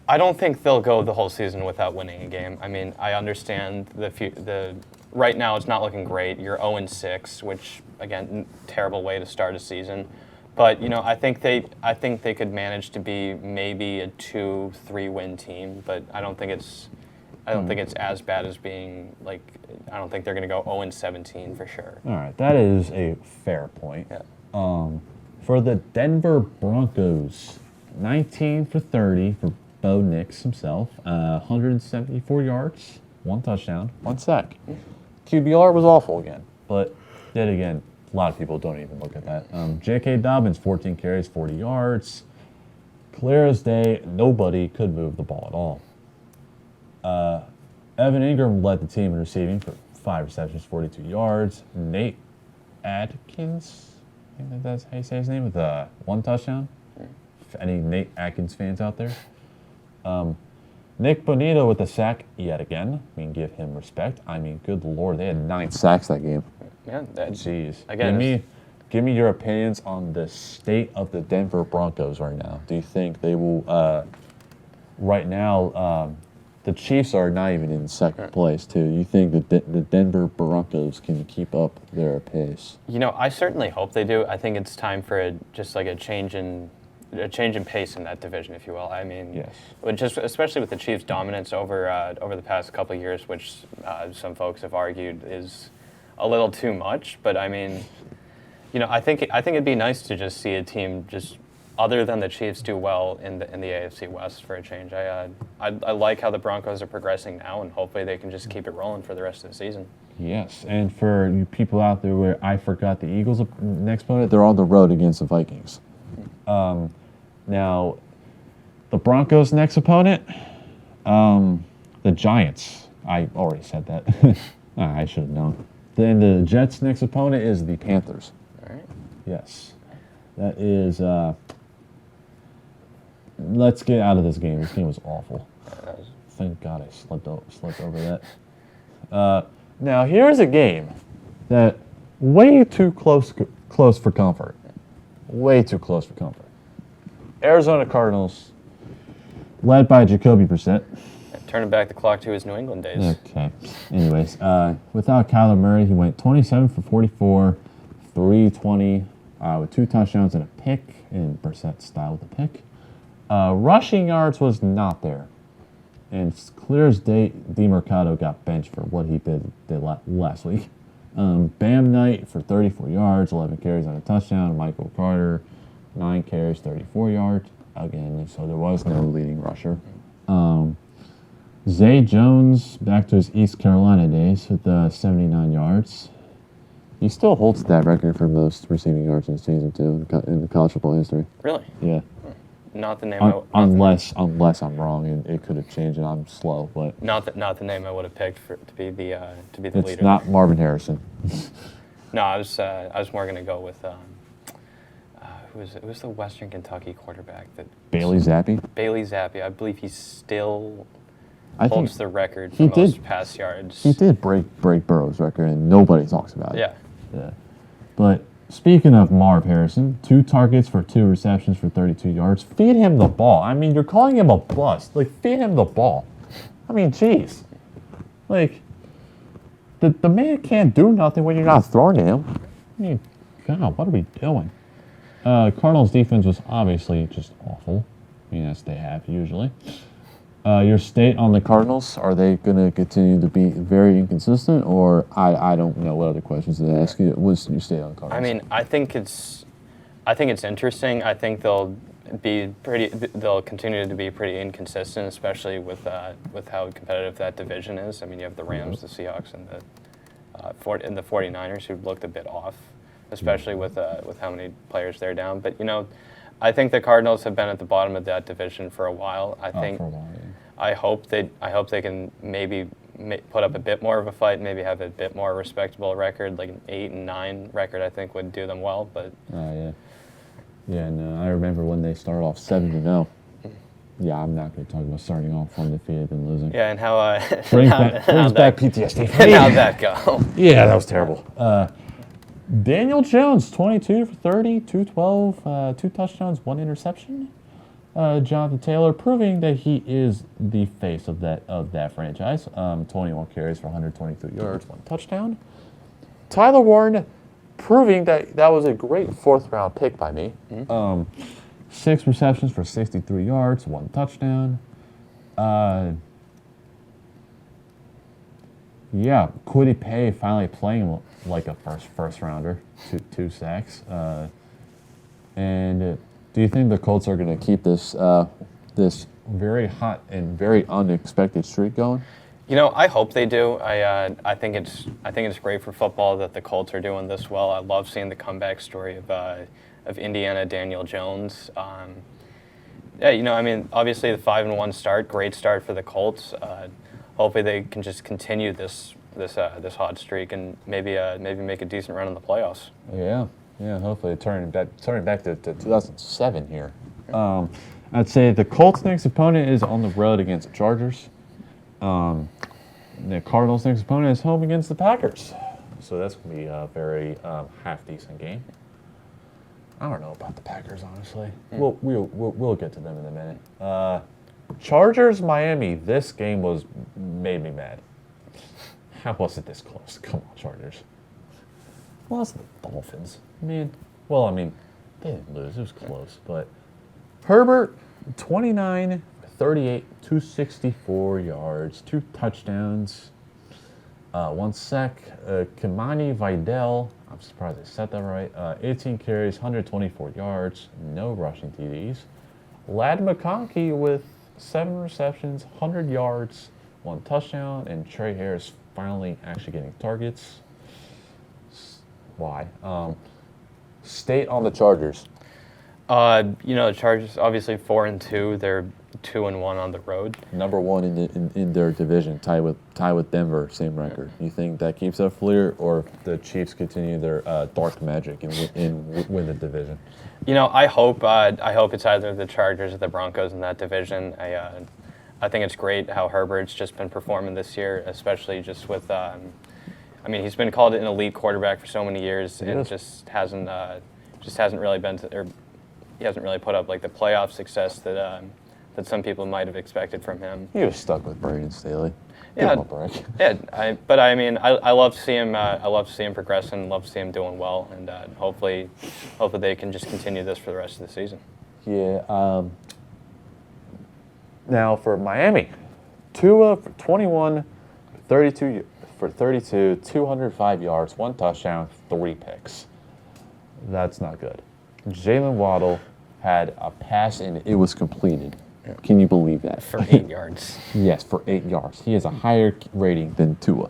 I don't think they'll go the whole season without winning a game. I understand the right now it's not looking great. You're 0-6, which again, terrible way to start a season. But I think they could manage to be maybe a 2-3 win team. But I don't think it's as bad as being I don't think they're going to go 0-17 for sure. All right, that is a fair point. Yeah. For the Denver Broncos, 19 for 30 for Bo Nix himself, 174 yards, 1 touchdown, 1 sack. QBR was awful again, but then again, a lot of people don't even look at that. J.K. Dobbins, 14 carries, 40 yards. Clear as day, nobody could move the ball at all. Evan Ingram led the team in receiving for 5 receptions, 42 yards. Nate Adkins, I think that's how you say his name, with 1 touchdown. Any Nate Atkins fans out there? Nick Bonito with the sack yet again. Give him respect. Good Lord, they had 9 sacks that game. Yeah, Jeez. Again, give me your opinions on the state of the Denver Broncos right now. Do you think they will? Right now, the Chiefs are not even in second place too. You think the Denver Broncos can keep up their pace? I certainly hope they do. I think it's time for a change in pace in that division, if you will. Yes. Just especially with the Chiefs' dominance over the past couple of years, which some folks have argued is a little too much. But I think it'd be nice to just see a team just other than the Chiefs do well in the AFC West for a change. I like how the Broncos are progressing now, and hopefully they can just keep it rolling for the rest of the season. Yes, and for you people out there where I forgot the Eagles' next opponent, they're on the road against the Vikings. Now, the Broncos' next opponent, the Giants. I already said that. I should have known. Then the Jets' next opponent is the Panthers. All right. Yes. That is, let's get out of this game. This game was awful. Thank God I slept over that. Now, here's a game that way too close for comfort. Way too close for comfort. Arizona Cardinals, led by Jacoby Brissett. Turning back the clock to his New England days. Okay. Anyways, without Kyler Murray, he went 27 for 44, 320, with 2 touchdowns and a pick, in Brissett style with a pick. Rushing yards was not there. And it's clear as day, DeMercado got benched for what he did last week. Bam Knight for 34 yards, 11 carries on a touchdown. Michael Carter, 9 carries, 34 yards. Again, so there was no leading rusher. Zay Jones, back to his East Carolina days with 79 yards. He still holds that record for most receiving yards in the season, too, in the college football history. Really? Yeah. Not the name. Unless I'm wrong, and it could have changed, and I'm slow, but not the name I would have picked to be the leader. It's not Marvin Harrison. No, I was more gonna go with who was the Western Kentucky quarterback that Bailey Zappi. Bailey Zappi. I believe he still I holds think the record for most pass yards. He did break Burrow's record, and nobody talks about it. Yeah. But speaking of Marv Harrison, 2 targets for 2 receptions for 32 yards. Feed him the ball. I mean, you're calling him a bust. Like, feed him the ball. I mean, jeez. Like, the man can't do nothing when you're not throwing to him. I mean, God, what are we doing? Cardinals' defense was obviously just awful. I mean, as they have usually. Your state on the Cardinals, are they going to continue to be very inconsistent, or I don't know what other questions to ask you. What's your state on the Cardinals? I mean, I think it's interesting. I think they'll continue to be pretty inconsistent, especially with how competitive that division is. I mean, you have the Rams, the Seahawks, and the 49ers who looked a bit off, especially with how many players they're down. But I think the Cardinals have been at the bottom of that division for a while. For a while, yeah. I hope they can maybe put up a bit more of a fight, maybe have a bit more respectable record, like an 8-9 record. I think would do them well. But no, I remember when they started off 7-0. Yeah, I'm not going to talk about starting off undefeated and losing. Yeah, and how brings back PTSD. How'd that go? Yeah, that was terrible. Daniel Jones, 22 for 30, 212, 2 touchdowns, 1 interception. Jonathan Taylor proving that he is the face of that franchise. 21 carries for 123 yards, 1 touchdown. Tyler Warren proving that was a great 4th-round pick by me. 6 receptions for 63 yards, 1 touchdown. Kwity Paye finally playing like a first rounder, 2 sacks. And do you think the Colts are going to keep this very hot and very unexpected streak going? I hope they do. I think it's great for football that the Colts are doing this well. I love seeing the comeback story of Indiana Daniel Jones. Obviously the 5-1 start, great start for the Colts. Hopefully they can just continue this hot streak and maybe make a decent run in the playoffs. Yeah. Hopefully turning back to 2007 here. I'd say the Colts' next opponent is on the road against the Chargers. The Cardinals' next opponent is home against the Packers. So that's going to be a very half-decent game. I don't know about the Packers, honestly. We'll get to them in a minute. Chargers, Miami. This game made me mad. How was it this close? Come on, Chargers. Well, it's the Dolphins. They didn't lose. It was close. But Herbert, 29, 38, 264 yards, 2 touchdowns, 1 sack. Kimani Vidal, I'm surprised I said that right, 18 carries, 124 yards, no rushing TDs. Ladd McConkey with 7 receptions, 100 yards, 1 touchdown, and Trey Harris finally actually getting targets. Why? State on the Chargers. The Chargers obviously 4-2. They're 2-1 on the road. Number 1 in their division, tied with Denver, same record. You think that keeps up Fleer, or the Chiefs continue their dark magic and win the division? I hope it's either the Chargers or the Broncos in that division. I think it's great how Herbert's just been performing this year, especially just with. He's been called an elite quarterback for so many years, and just hasn't really been he hasn't really put up like the playoff success that some people might have expected from him. He was stuck with Brandon Staley. Yeah, I love to see him. I love to see him progressing. Love to see him doing well, and hopefully they can just continue this for the rest of the season. Yeah. Now for Miami, Tua for 21, 32 for 32, 205 yards, 1 touchdown, 3 picks. That's not good. Jalen Waddle had a pass and it was completed. Can you believe that? For 8 yards. Yes, for 8 yards. He has a higher rating than Tua.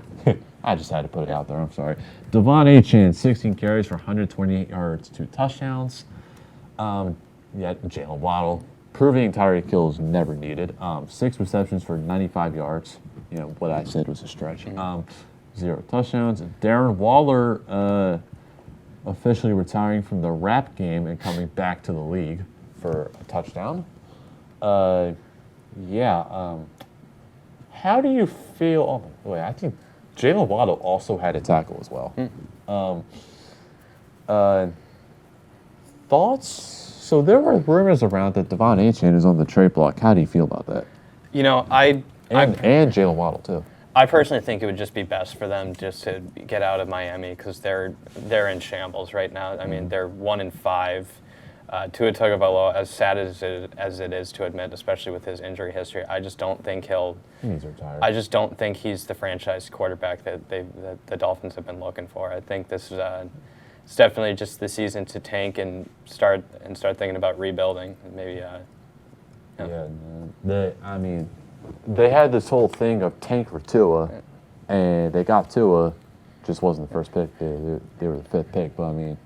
I just had to put it out there. I'm sorry. Devon Achane, 16 carries for 128 yards, 2 touchdowns. Jalen Waddle, proving Tyreek Hill is never needed. 6 receptions for 95 yards. You know, what I said was a stretch. 0 touchdowns. Darren Waller officially retiring from the rap game and coming back to the league for a touchdown. How do you feel? Oh, wait, I think Jalen Waddle also had a tackle as well. Thoughts? So there were rumors around that Devon Achane is on the trade block. How do you feel about that? You know, And Jalen Waddle too. I personally think it would just be best for them just to get out of Miami because they're in shambles right now. I mean, they're 1-5. Tua Tagovailoa, as sad as it is to admit, especially with his injury history, I just don't think He's retired. I just don't think he's the franchise quarterback that the Dolphins have been looking for. I think this is it's definitely just the season to tank and start thinking about rebuilding. Maybe. They had this whole thing of tank for Tua, and they got Tua, just wasn't the first pick. They were the 5th pick, but I mean,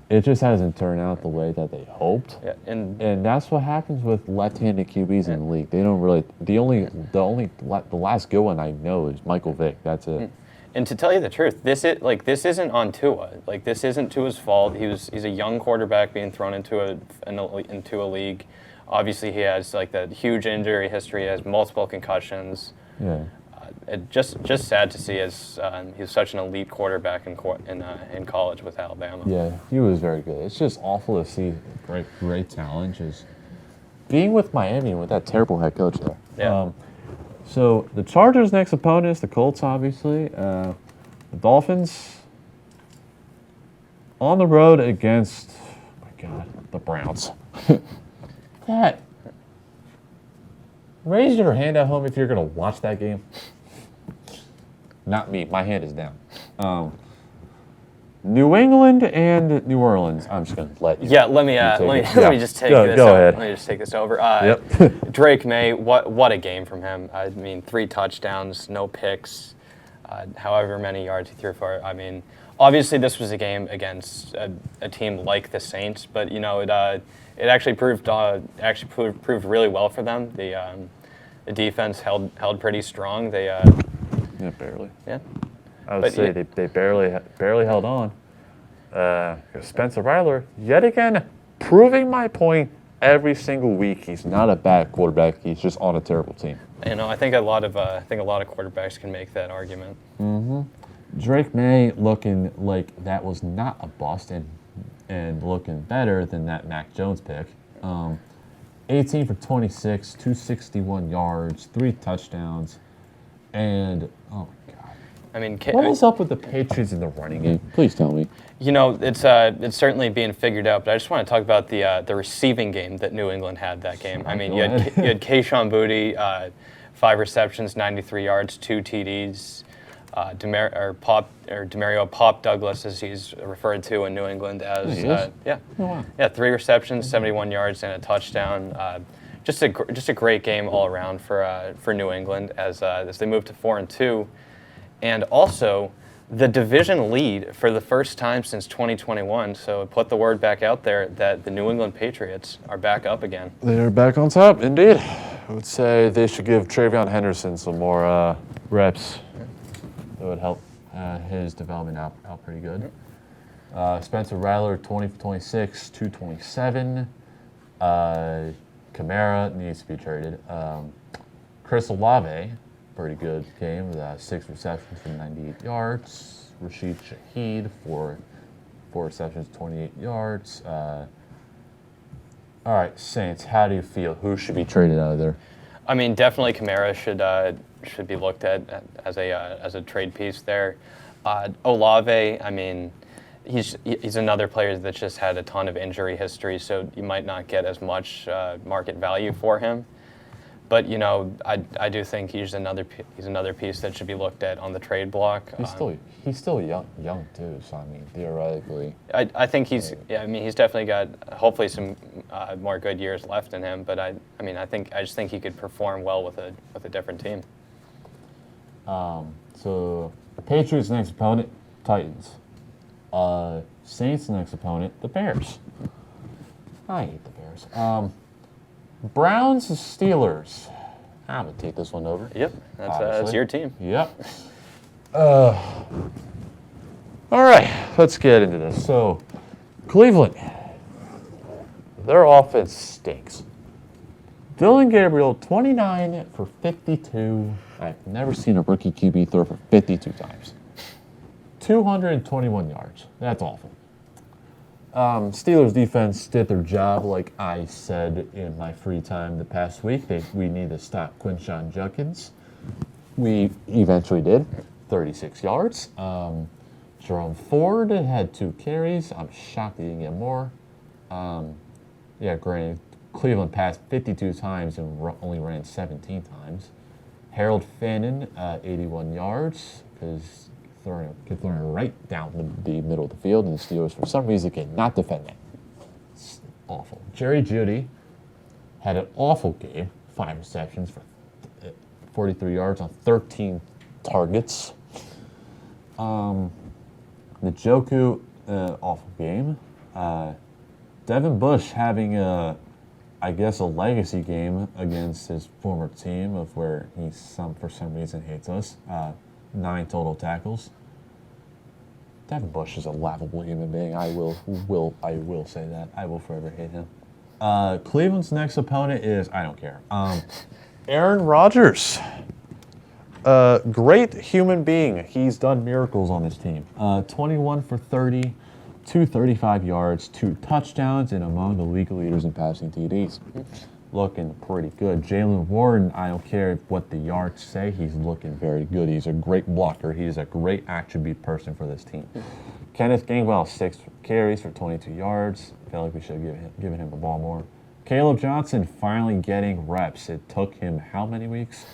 it just hasn't turned out the way that they hoped. Yeah, and that's what happens with left-handed QBs in the league. They don't really. The last good one I know is Michael Vick. That's it. And to tell you the truth, this isn't on Tua. Like, this isn't Tua's fault. He's a young quarterback being thrown into a league. Obviously, he has like that huge injury history. He has multiple concussions. Yeah. It just sad to see as he's such an elite quarterback in college with Alabama. Yeah, he was very good. It's just awful to see great talent just being with Miami with that terrible head coach there. Yeah. So the Chargers' next opponent is the Colts, obviously. The Dolphins on the road against, the Browns. Raise your hand at home if you're going to watch that game. Not me. My hand is down. New England and New Orleans. I'm just going to let you. Yeah, let me just take this. Go ahead. Let me just take this over. Yep. Drake May, what a game from him. I mean, 3 touchdowns, no picks, however many yards he threw for. I mean, obviously this was a game against a team like the Saints, but you know it actually proved really well for them. The defense held pretty strong. They barely. Yeah. I would say they barely held on. Spencer Rattler, yet again, proving my point every single week. He's not a bad quarterback. He's just on a terrible team. You know, I think a lot of quarterbacks can make that argument. Mm-hmm. Drake May looking like that was not a bust and looking better than that Mac Jones pick. 18 for 26, 261 yards, 3 touchdowns, and oh my God. I mean, what is up with the Patriots in the running game? Please tell me. You know, it's certainly being figured out, but I just want to talk about the receiving game that New England had that game. I mean, you had Kayshon Boutte, 5 receptions, 93 yards, 2 TDs. Demario Pop Douglas, as he's referred to in New England as, 3 receptions, 71 yards, and a touchdown. Just a great game all around for New England as they move to 4-2, and also the division lead for the first time since 2021. So put the word back out there that the New England Patriots are back up again. They're back on top, indeed. I would say they should give Travion Henderson some more reps. That would help his development out pretty good. Spencer Rattler, 20 for 26, 227. Kamara needs to be traded. Chris Olave, pretty good game with 6 receptions for 98 yards. Rashid Shaheed, 4 receptions, 28 yards. All right, Saints, how do you feel? Who should be traded out of there? I mean, definitely Kamara should be looked at as a trade piece there. Olave, I mean, he's another player that's just had a ton of injury history, so you might not get as much market value for him. But I do think he's another piece that should be looked at on the trade block. He's still young too. So I mean, theoretically, I think he's definitely got hopefully some more good years left in him. But I just think he could perform well with a different team. So Patriots next opponent, Titans. Saints next opponent, the Bears. I hate the Bears. Browns, Steelers. I'm going to take this one over. Yep, that's your team. Yep. All right, let's get into this. So, Cleveland, their offense stinks. Dylan Gabriel, 29 for 52. I've never seen a rookie QB throw for 52 times. 221 yards. That's awful. Steelers defense did their job, like I said in my free time the past week. We need to stop Quinshon Judkins. We eventually did. 36 yards. Jerome Ford had 2 carries. I'm shocked he didn't get more. Granted, Cleveland passed 52 times and only ran 17 times. Harold Fannin, 81 yards, because could throw it right down the middle of the field, and the Steelers, for some reason, cannot defend that. It's awful. Jerry Jeudy had an awful game, 5 receptions for 43 yards on 13 targets. Njoku, awful game. Devin Bush having a legacy game against his former team of where he for some reason hates us. 9 total tackles. Devin Bush is a laughable human being. I will say that. I will forever hate him. Cleveland's next opponent is, I don't care. Aaron Rodgers. Great human being. He's done miracles on this team. 21 for 30, 235 yards, 2 touchdowns, and among the league leaders in passing TDs. Looking pretty good. Jalen Warren, I don't care what the yards say, he's looking very good. He's a great blocker. He's a great attribute person for this team. Kenneth Gainwell, 6 carries for 22 yards. I feel like we should have given him the ball more. Caleb Johnson finally getting reps. It took him how many weeks?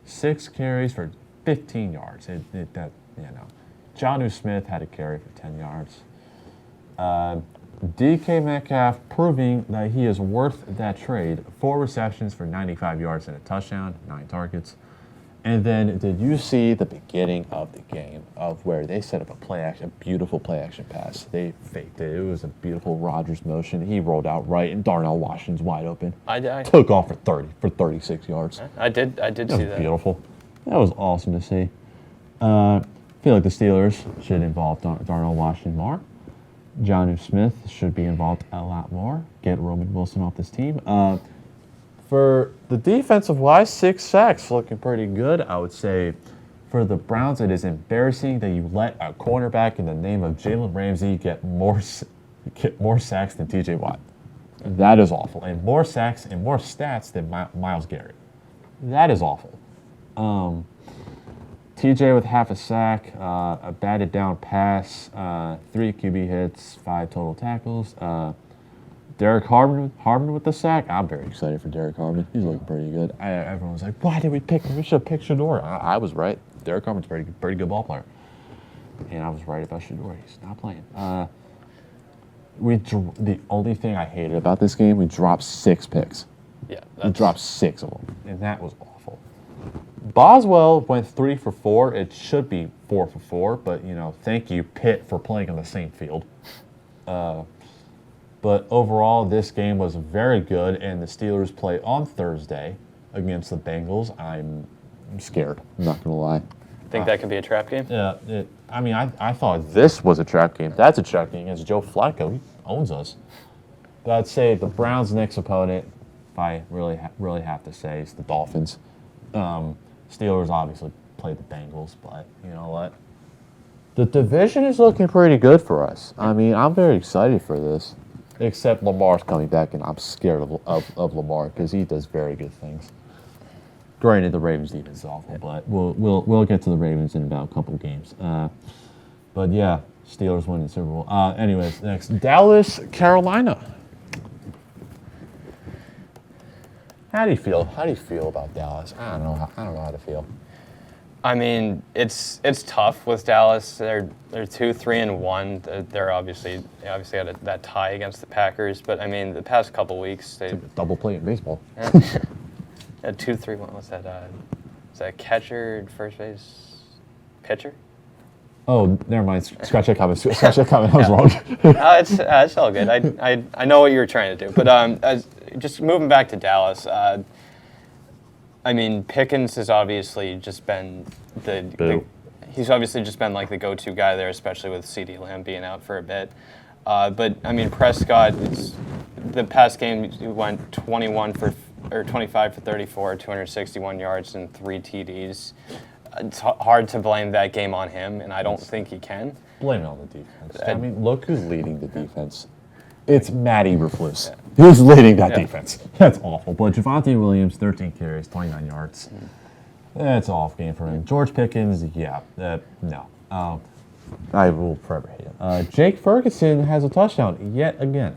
6 carries for 15 yards. Jonnu Smith had a carry for 10 yards. DK Metcalf proving that he is worth that trade. 4 receptions for 95 yards and a touchdown, 9 targets. And then, did you see the beginning of the game of where they set up a beautiful play action pass? They faked it. It was a beautiful Rodgers motion. He rolled out right, and Darnell Washington's wide open. I took off for 36 yards. I did see that. Beautiful. That was awesome to see. I feel like the Steelers should involve Darnell Washington more. Jonnu Smith should be involved a lot more. Get Roman Wilson off this team. For the defensive wise, 6 sacks, looking pretty good. I would say for the Browns, it is embarrassing that you let a cornerback in the name of Jalen Ramsey get more sacks than T.J. Watt. That is awful. And more sacks and more stats than Myles Garrett. That is awful. TJ with half a sack, a batted down pass, 3 QB hits, 5 total tackles. Derek Harmon with the sack. I'm very excited for Derek Harmon. He's looking pretty good. Everyone's like, why did we pick him? We should have picked Shador. I was right. Derek Harmon's a pretty good ball player. And I was right about Shador. He's not playing. The only thing I hated about this game, we dropped 6 picks. Yeah. We dropped 6 of them. And that was awful. Boswell went 3 for 4. It should be 4 for 4, but thank you, Pitt, for playing on the same field. But overall, this game was very good, and the Steelers play on Thursday against the Bengals. I'm scared. I'm not gonna lie. Think that could be a trap game? Yeah. I thought this was a trap game. That's a trap game against Joe Flacco. He owns us. But I'd say the Browns' next opponent, if I really have to say, is the Dolphins. Steelers obviously played the Bengals, but you know what? The division is looking pretty good for us. I'm very excited for this. Except Lamar's coming back, and I'm scared of Lamar because he does very good things. Granted, the Ravens defense is awful, but we'll get to the Ravens in about a couple of games. But yeah, Steelers winning the Super Bowl. Anyways, next, Dallas, Carolina. How do you feel? How do you feel about Dallas? I don't know. I don't know how to feel. I mean, it's tough with Dallas. They're 2-3-1. They're obviously had that tie against the Packers, but I mean, the past couple weeks they Double play in baseball. had 2-3-1. What's that? Is that catcher, first base, pitcher? Oh, never mind. Scratch that comment. Scratch that comment. I was wrong. It's all good. I know what you were trying to do, but just moving back to Dallas. I mean, Pickens has obviously just been he's obviously just been like the go-to guy there, especially with CeeDee Lamb being out for a bit. But I mean, Prescott, the past game he went 25 for 34, 261 yards and 3 TDs. It's hard to blame that game on him, and I don't think he can. Blame it on the defense. I mean, look who's leading the defense. It's Matt Eberflus. Who's leading that defense? That's awful. But Javonte Williams, 13 carries, 29 yards. That's an off game for him. George Pickens, no. I will forever hate him. Jake Ferguson has a touchdown yet again.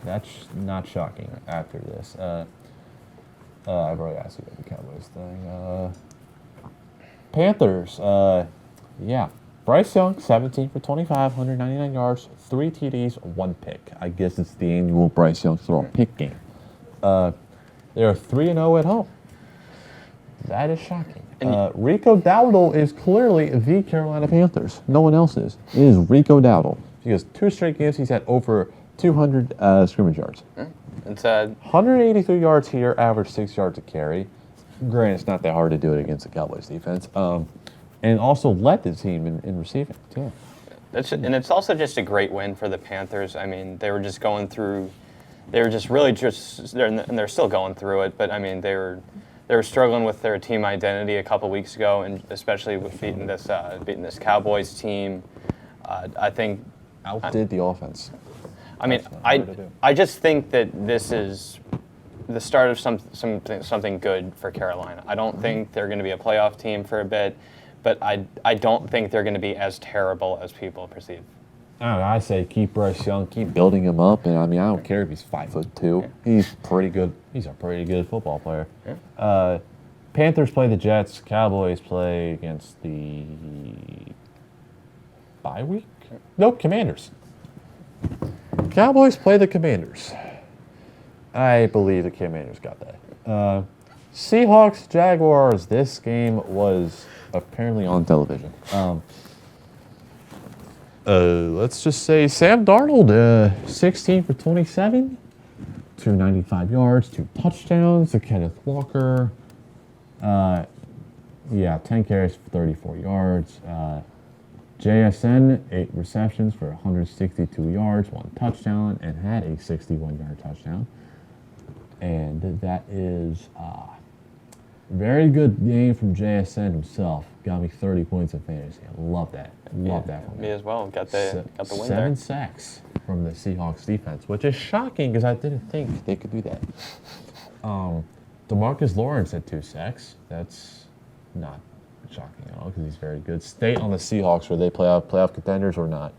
That's not shocking after this. I've already asked you about the Cowboys thing. Panthers, Bryce Young, 17 for 25, 199 yards, 3 TDs, 1 pick. I guess it's the annual Bryce Young throw a pick game. They are 3-0 at home. That is shocking. Rico Dowdle is clearly the Carolina Panthers. No one else is. It is Rico Dowdle. Because 2 straight games, he's had over 200 scrimmage yards. It's 183 yards here, average 6 yards a carry. Granted, it's not that hard to do it against the Cowboys defense. And also led the team in receiving, too. And it's also just a great win for the Panthers. I mean, they were just going through, and they're still going through it, but I mean, they were struggling with their team identity a couple weeks ago, and especially with beating this Cowboys team. I think outdid the offense. I mean, I just think that this is the start of something good for Carolina. I don't think they're going to be a playoff team for a bit, but I don't think they're going to be as terrible as people perceive. I say keep Bryce Young, keep building him up, and I mean I don't care if he's 5'2". Yeah. He's pretty good. He's a pretty good football player. Yeah. Panthers play the Jets. Cowboys play against the bye week. Nope, Commanders. Cowboys play the Commanders. I believe the Commanders got that. Seahawks, Jaguars. This game was apparently on television. Let's just say Sam Darnold, 16 for 27, 295 yards, 2 touchdowns to Kenneth Walker. 10 carries for 34 yards. JSN, 8 receptions for 162 yards, 1 touchdown, and had a 61-yard touchdown. And that is a very good game from JSN himself. Got me 30 points of fantasy. I love that. Love that from me as well. Got the win 7 there. sacks from the Seahawks defense, which is shocking because I didn't think they could do that. DeMarcus Lawrence had 2 sacks. That's not shocking at all because he's very good. State on the Seahawks, were they playoff contenders or not?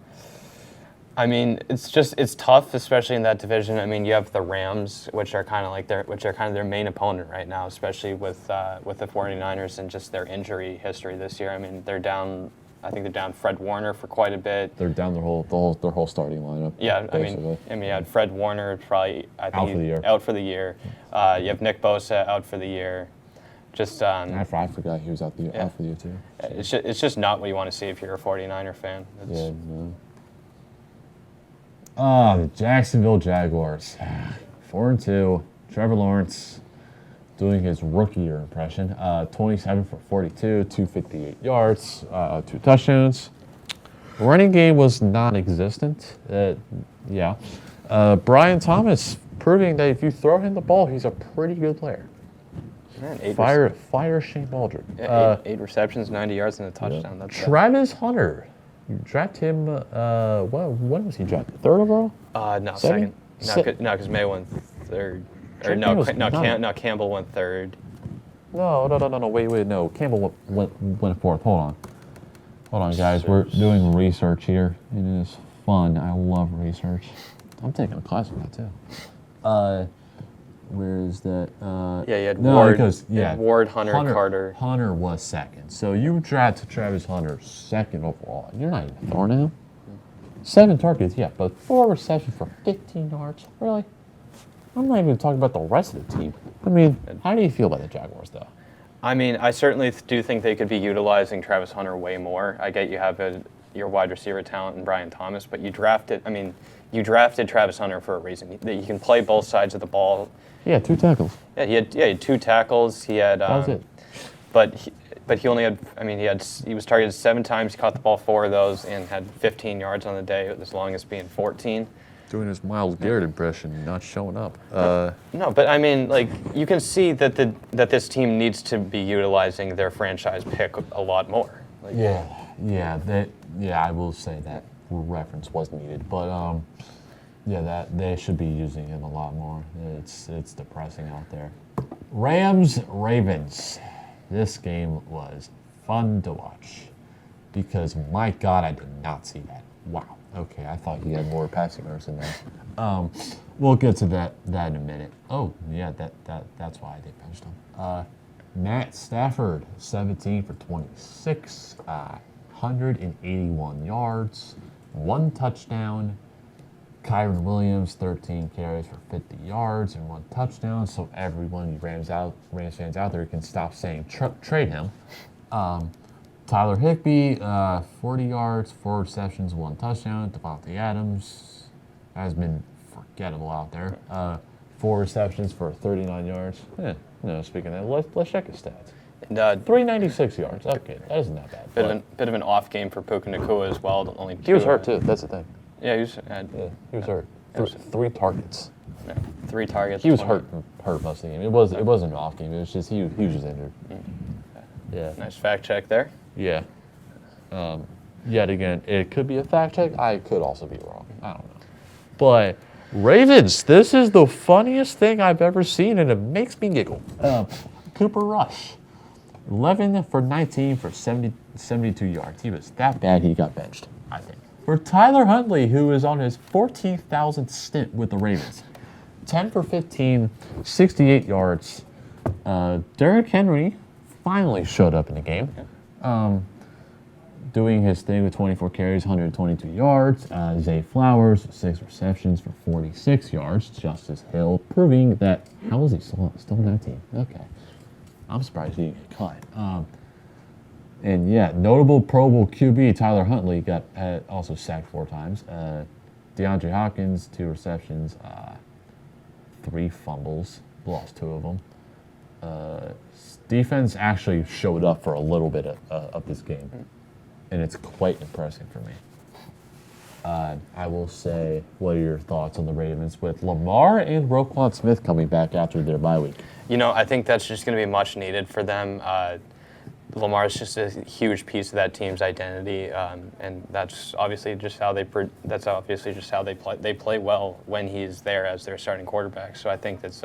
I mean, it's tough, especially in that division. I mean, you have the Rams, which are kind of their main opponent right now, especially with the 49ers and just their injury history this year. I mean, I think they're down Fred Warner for quite a bit. They're down their whole starting lineup. Yeah, basically. I mean, you had Fred Warner probably out for the year. You have Nick Bosa out for the year. I forgot he was out for the year too. It's just not what you want to see if you're a 49er fan. The Jacksonville Jaguars, 4-2. Trevor Lawrence doing his rookie year impression. 27 for 42, 258 yards, 2 touchdowns. Running game was non-existent. Brian Thomas proving that if you throw him the ball, he's a pretty good player. Man, fire Shane Baldry. Yeah, 8 receptions, 90 yards, and a touchdown. That's Travis Hunter. You drafted him. When was he drafted? 3rd overall? No, second. No, because May went 3rd. Or Campbell went 3rd. No. Wait. No, Campbell went 4th. Hold on, guys. We're doing research here. It is fun. I love research. I'm taking a class on that too. Where is that? Yeah, you had no, Ward, because you had Ward, Hunter, Carter. Hunter was second. So you drafted Travis Hunter second overall. You're not even throwing him. 7 targets, yeah, but 4 receptions for 15 yards. Really? I'm not even talking about the rest of the team. I mean, how do you feel about the Jaguars, though? I mean, I certainly do think they could be utilizing Travis Hunter way more. I get you have your wide receiver talent in Brian Thomas, but you drafted Travis Hunter for a reason. He can play both sides of the ball. Yeah, 2 tackles. Yeah, he had 2 tackles. He had. That was it. But he only had. I mean, he was targeted 7 times. He caught the ball 4 of those and had 15 yards on the day, with his longest being 14. Doing his Myles Garrett impression, not showing up. No, but I mean, like, you can see that this team needs to be utilizing their franchise pick a lot more. Like, I will say that reference was needed, but that they should be using him a lot more. It's depressing out there. Rams Ravens. This game was fun to watch because my God, I did not see that. Wow. Okay, I thought he had more passing yards than that. We'll get to that in a minute. Oh, yeah, that's why they benched him. Matt Stafford, 17 for 26, 181 yards, 1 touchdown. Kyron Williams, 13 carries for 50 yards and 1 touchdown. So everyone, Rams fans out there, can stop saying trade him. Tyler Higbee, 40 yards, 4 receptions, 1 touchdown. Devontae Adams has been forgettable out there. 4 receptions for 39 yards. Speaking of that, let's check his stats. And, 396 yards. Okay, that isn't that bad. Bit of an off game for Puka Nacua as well. Only he was hurt too. That's the thing. Yeah, he was hurt. 3 targets. Yeah, 3 targets. He was hurt most of the game. It wasn't an off game. It was just he was just injured. Yeah. Nice fact check there. Yeah. Yet again, it could be a fact check. I could also be wrong. I don't know. But Ravens, this is the funniest thing I've ever seen, and it makes me giggle. Cooper Rush, 11 for 19 for 72 yards. He was that bad he got benched, I think. For Tyler Huntley, who is on his 14,000th stint with the Ravens, 10 for 15, 68 yards. Derrick Henry finally showed up in the game. Doing his thing with 24 carries, 122 yards. Zay Flowers, 6 receptions for 46 yards. Justice Hill proving that, how is he still on that team? Okay. I'm surprised he didn't get caught. And yeah, notable Pro Bowl QB Tyler Huntley got also sacked 4 times. DeAndre Hopkins, 2 receptions, 3 fumbles, lost 2 of them. Defense actually showed up for a little bit of this game, and it's quite impressive for me. I will say, what are your thoughts on the Ravens with Lamar and Roquan Smith coming back after their bye week? I think that's just going to be much needed for them. Lamar is just a huge piece of that team's identity, and that's obviously just how they play. They play well when he's there as their starting quarterback. So I think that's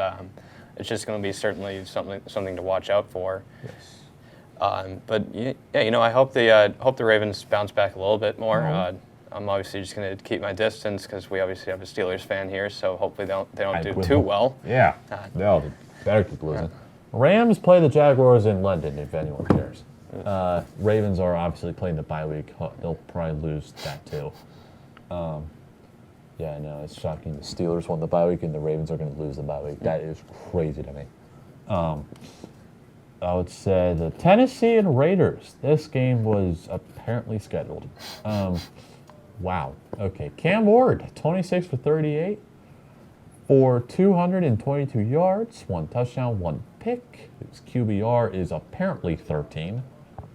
it's just going to be certainly something to watch out for. Yes. But I hope the Ravens bounce back a little bit more. Mm-hmm. I'm obviously just going to keep my distance because we obviously have a Steelers fan here. So hopefully they don't do too well. Yeah. No, they better keep losing. Rams play the Jaguars in London, if anyone cares. Ravens are obviously playing the bye week. They'll probably lose that too. Yeah, I know. It's shocking. The Steelers won the bye week and the Ravens are going to lose the bye week. That is crazy to me. I would say the Tennessee and Raiders. This game was apparently scheduled. Wow. Okay. Cam Ward, 26 for 38 for 222 yards, 1 touchdown, 1 pick. His QBR is apparently 13.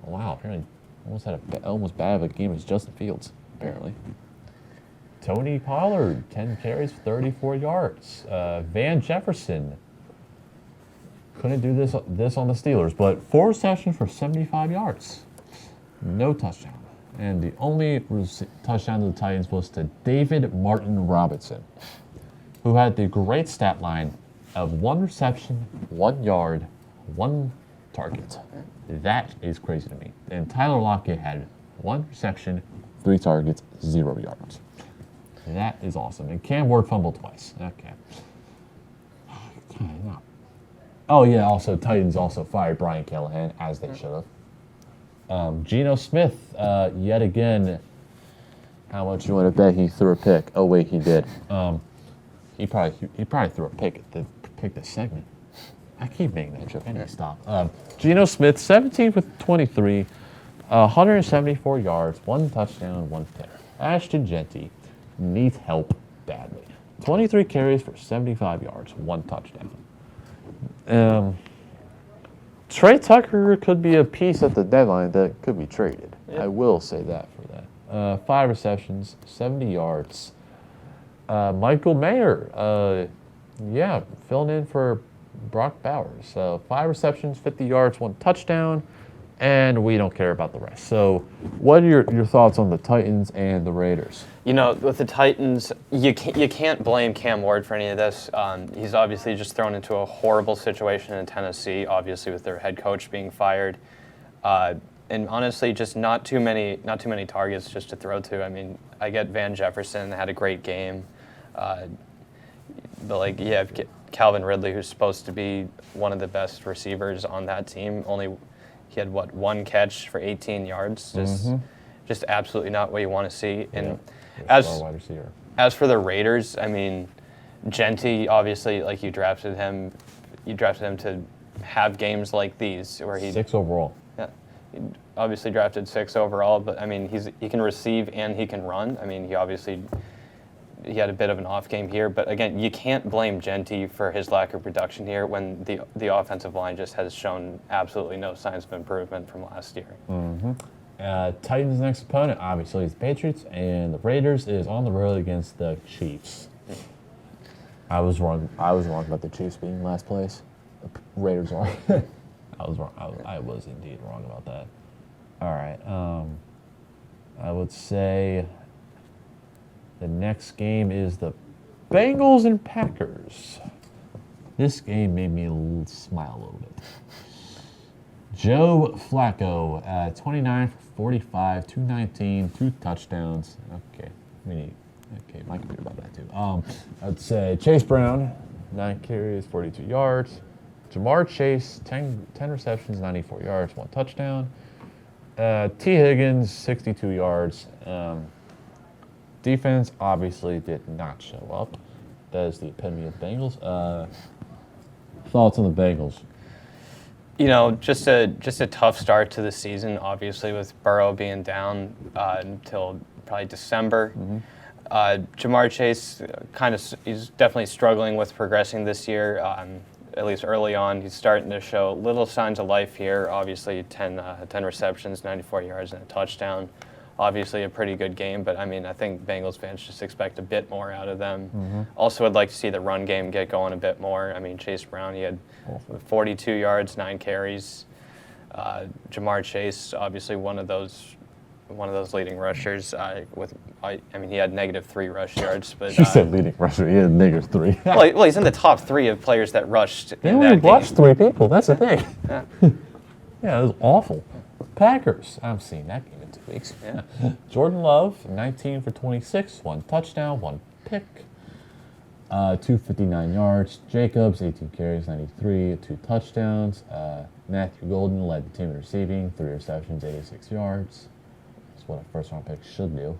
Wow. Apparently almost had almost bad of a game as Justin Fields, apparently. Tony Pollard, 10 carries, 34 yards. Van Jefferson couldn't do this on the Steelers, but 4 receptions for 75 yards. No touchdown. And the only touchdown to the Titans was to David Martin Robinson, who had the great stat line of 1 reception, 1 yard, 1 target. That is crazy to me. And Tyler Lockett had 1 reception, 3 targets, 0 yards. That is awesome. And Cam Ward fumbled twice. Okay. Oh, yeah, also, Titans also fired Brian Callahan, as they should have. Geno Smith, yet again, how much you want to bet he threw a pick? Oh, wait, he did. He probably threw a pick at the segment. I keep making that joke. I need to stop. Geno Smith, 17 for 23, 174 yards, 1 touchdown, 1 pick. Ashton Genty needs help badly. 23 carries for 75 yards, 1 touchdown. Trey Tucker could be a piece at the deadline that could be traded. Yep. I will say that for that. 5 receptions, 70 yards. Michael Mayer, filling in for Brock Bowers. 5 receptions, 50 yards, 1 touchdown, and we don't care about the rest. So what are your thoughts on the Titans and the Raiders? With the Titans, you can't blame Cam Ward for any of this. He's obviously just thrown into a horrible situation in Tennessee, obviously with their head coach being fired. And honestly, just not too many targets just to throw to. I mean, I get Van Jefferson had a great game. But you have Calvin Ridley, who's supposed to be one of the best receivers on that team. He had 1 catch for 18 yards. Just absolutely not what you want to see. And as for the Raiders, I mean, Genty, obviously, you drafted him to have games like these where he 6 overall. Yeah, he obviously drafted 6 overall, but I mean, he can receive and he can run. I mean, he had a bit of an off game here, but again, you can't blame Genty for his lack of production here when the offensive line just has shown absolutely no signs of improvement from last year. Titans' next opponent, obviously, is the Patriots, and the Raiders is on the road against the Chiefs. I was wrong about the Chiefs being last place. The Raiders are. I was wrong. I was indeed wrong about that. All right. I would say the next game is the Bengals and Packers. This game made me smile a little bit. Joe Flacco, 29 for 45, 219, 2 touchdowns. Okay, my computer about that too. I'd say Chase Brown, 9 carries, 42 yards. Jamar Chase, 10 receptions, 94 yards, 1 touchdown. T. Higgins, 62 yards. Defense obviously did not show up. That is the epitome of Bengals. Thoughts on the Bengals? Just a tough start to the season, obviously, with Burrow being down until probably December. Jamar Chase, he's definitely struggling with progressing this year, at least early on. He's starting to show little signs of life here. Obviously, 10 receptions, 94 yards, and a touchdown. Obviously, a pretty good game, but I mean, I think Bengals fans just expect a bit more out of them. Also, would like to see the run game get going a bit more. I mean, Chase Brown, he had 42 yards, 9 carries. Jamar Chase, obviously one of those leading rushers. He had -3 rush yards, but you said leading rusher. He had -3. well, he's in the top 3 of players that rushed. They only rushed 3 people. That's the thing. Yeah, it was awful. Packers. I'm seeing that game in 2 weeks. Yeah. Jordan Love, 19 for 26, 1 touchdown, 1 pick, 259 yards. Jacobs, 18 carries, 93, 2 touchdowns. Matthew Golden led the team in receiving, 3 receptions, 86 yards. That's what a first-round pick should do.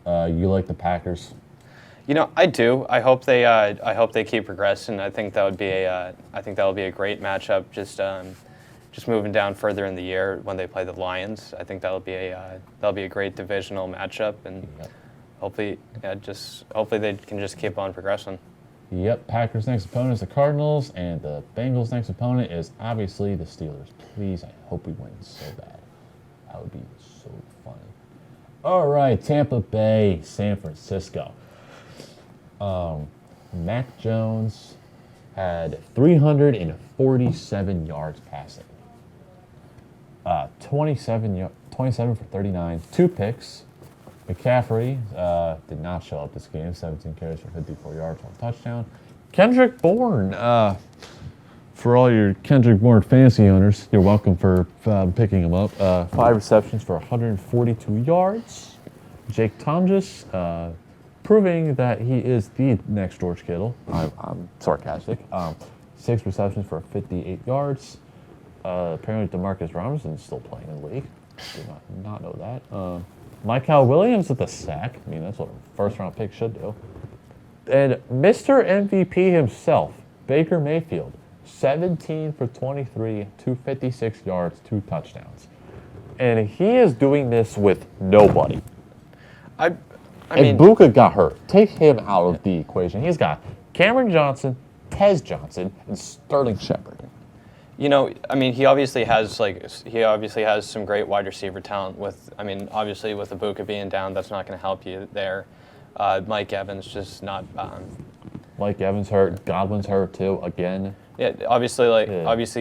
You like the Packers? I do. I hope they keep progressing. I think that would be a great matchup. Just moving down further in the year when they play the Lions. I think that'll be a great divisional matchup, and hopefully they can just keep on progressing. Yep. Packers' next opponent is the Cardinals, and the Bengals' next opponent is obviously the Steelers. Please, I hope we win so bad. That would be so funny. All right, Tampa Bay, San Francisco. Mac Jones had 347 yards passing. 27 for 39, 2 picks. McCaffrey did not show up this game, 17 carries for 54 yards, 1 touchdown. Kendrick Bourne, for all your Kendrick Bourne fantasy owners, you're welcome for picking him up. 5 receptions for 142 yards. Jake Tonjes, proving that he is the next George Kittle. I'm sarcastic. 6 receptions for 58 yards. Apparently, DeMarcus Robinson's still playing in the league. Did not know that. Michael Williams with a sack. I mean, that's what a first-round pick should do. And Mr. MVP himself, Baker Mayfield, 17 for 23, 256 yards, 2 touchdowns. And he is doing this with nobody. I mean, Ibuka got hurt. Take him out of the equation. He's got Cameron Johnson, Tez Johnson, and Sterling Shepard. you know, I mean, he obviously has some great wide receiver talent. Obviously with Ibuka being down, that's not going to help you there. Mike Evans just not. Mike Evans hurt. Godwin's hurt too again. Yeah, obviously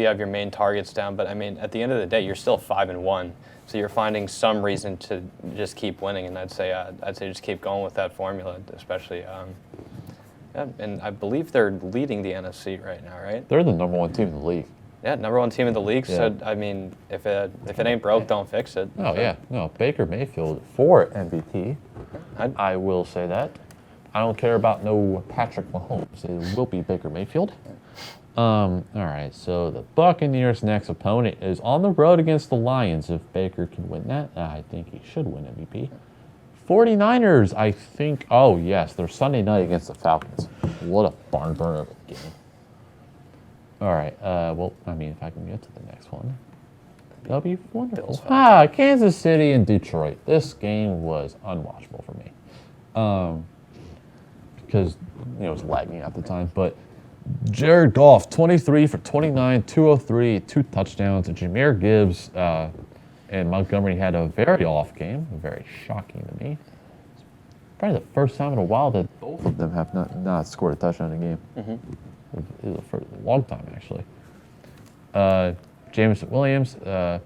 you have your main targets down, but I mean, at the end of the day, you're still 5-1. So you're finding some reason to just keep winning, and I'd say just keep going with that formula, especially. And I believe they're leading the NFC right now, right? They're the number 1 team in the league. Yeah, number 1 team in the league. Yeah. So I mean, if it ain't broke, don't fix it. Oh yeah, no. Baker Mayfield for MVP. I will say that. I don't care about no Patrick Mahomes. It will be Baker Mayfield. All right, so the Buccaneers' next opponent is on the road against the Lions. If Baker can win that, I think he should win MVP. 49ers, I think, oh yes, they're Sunday night against the Falcons. What a barn burner of a game. All right, well, I mean, if I can get to the next one, that'll be wonderful. Kansas City and Detroit. This game was unwatchable for me. Because, it was lagging at the time, but Jared Goff, 23 for 29, 203, 2 touchdowns. And Jahmyr Gibbs and Montgomery had a very off game, very shocking to me. It's probably the first time in a while that both of them have not scored a touchdown in a game. Mm-hmm. For a long time, actually. Jameson Williams, I'm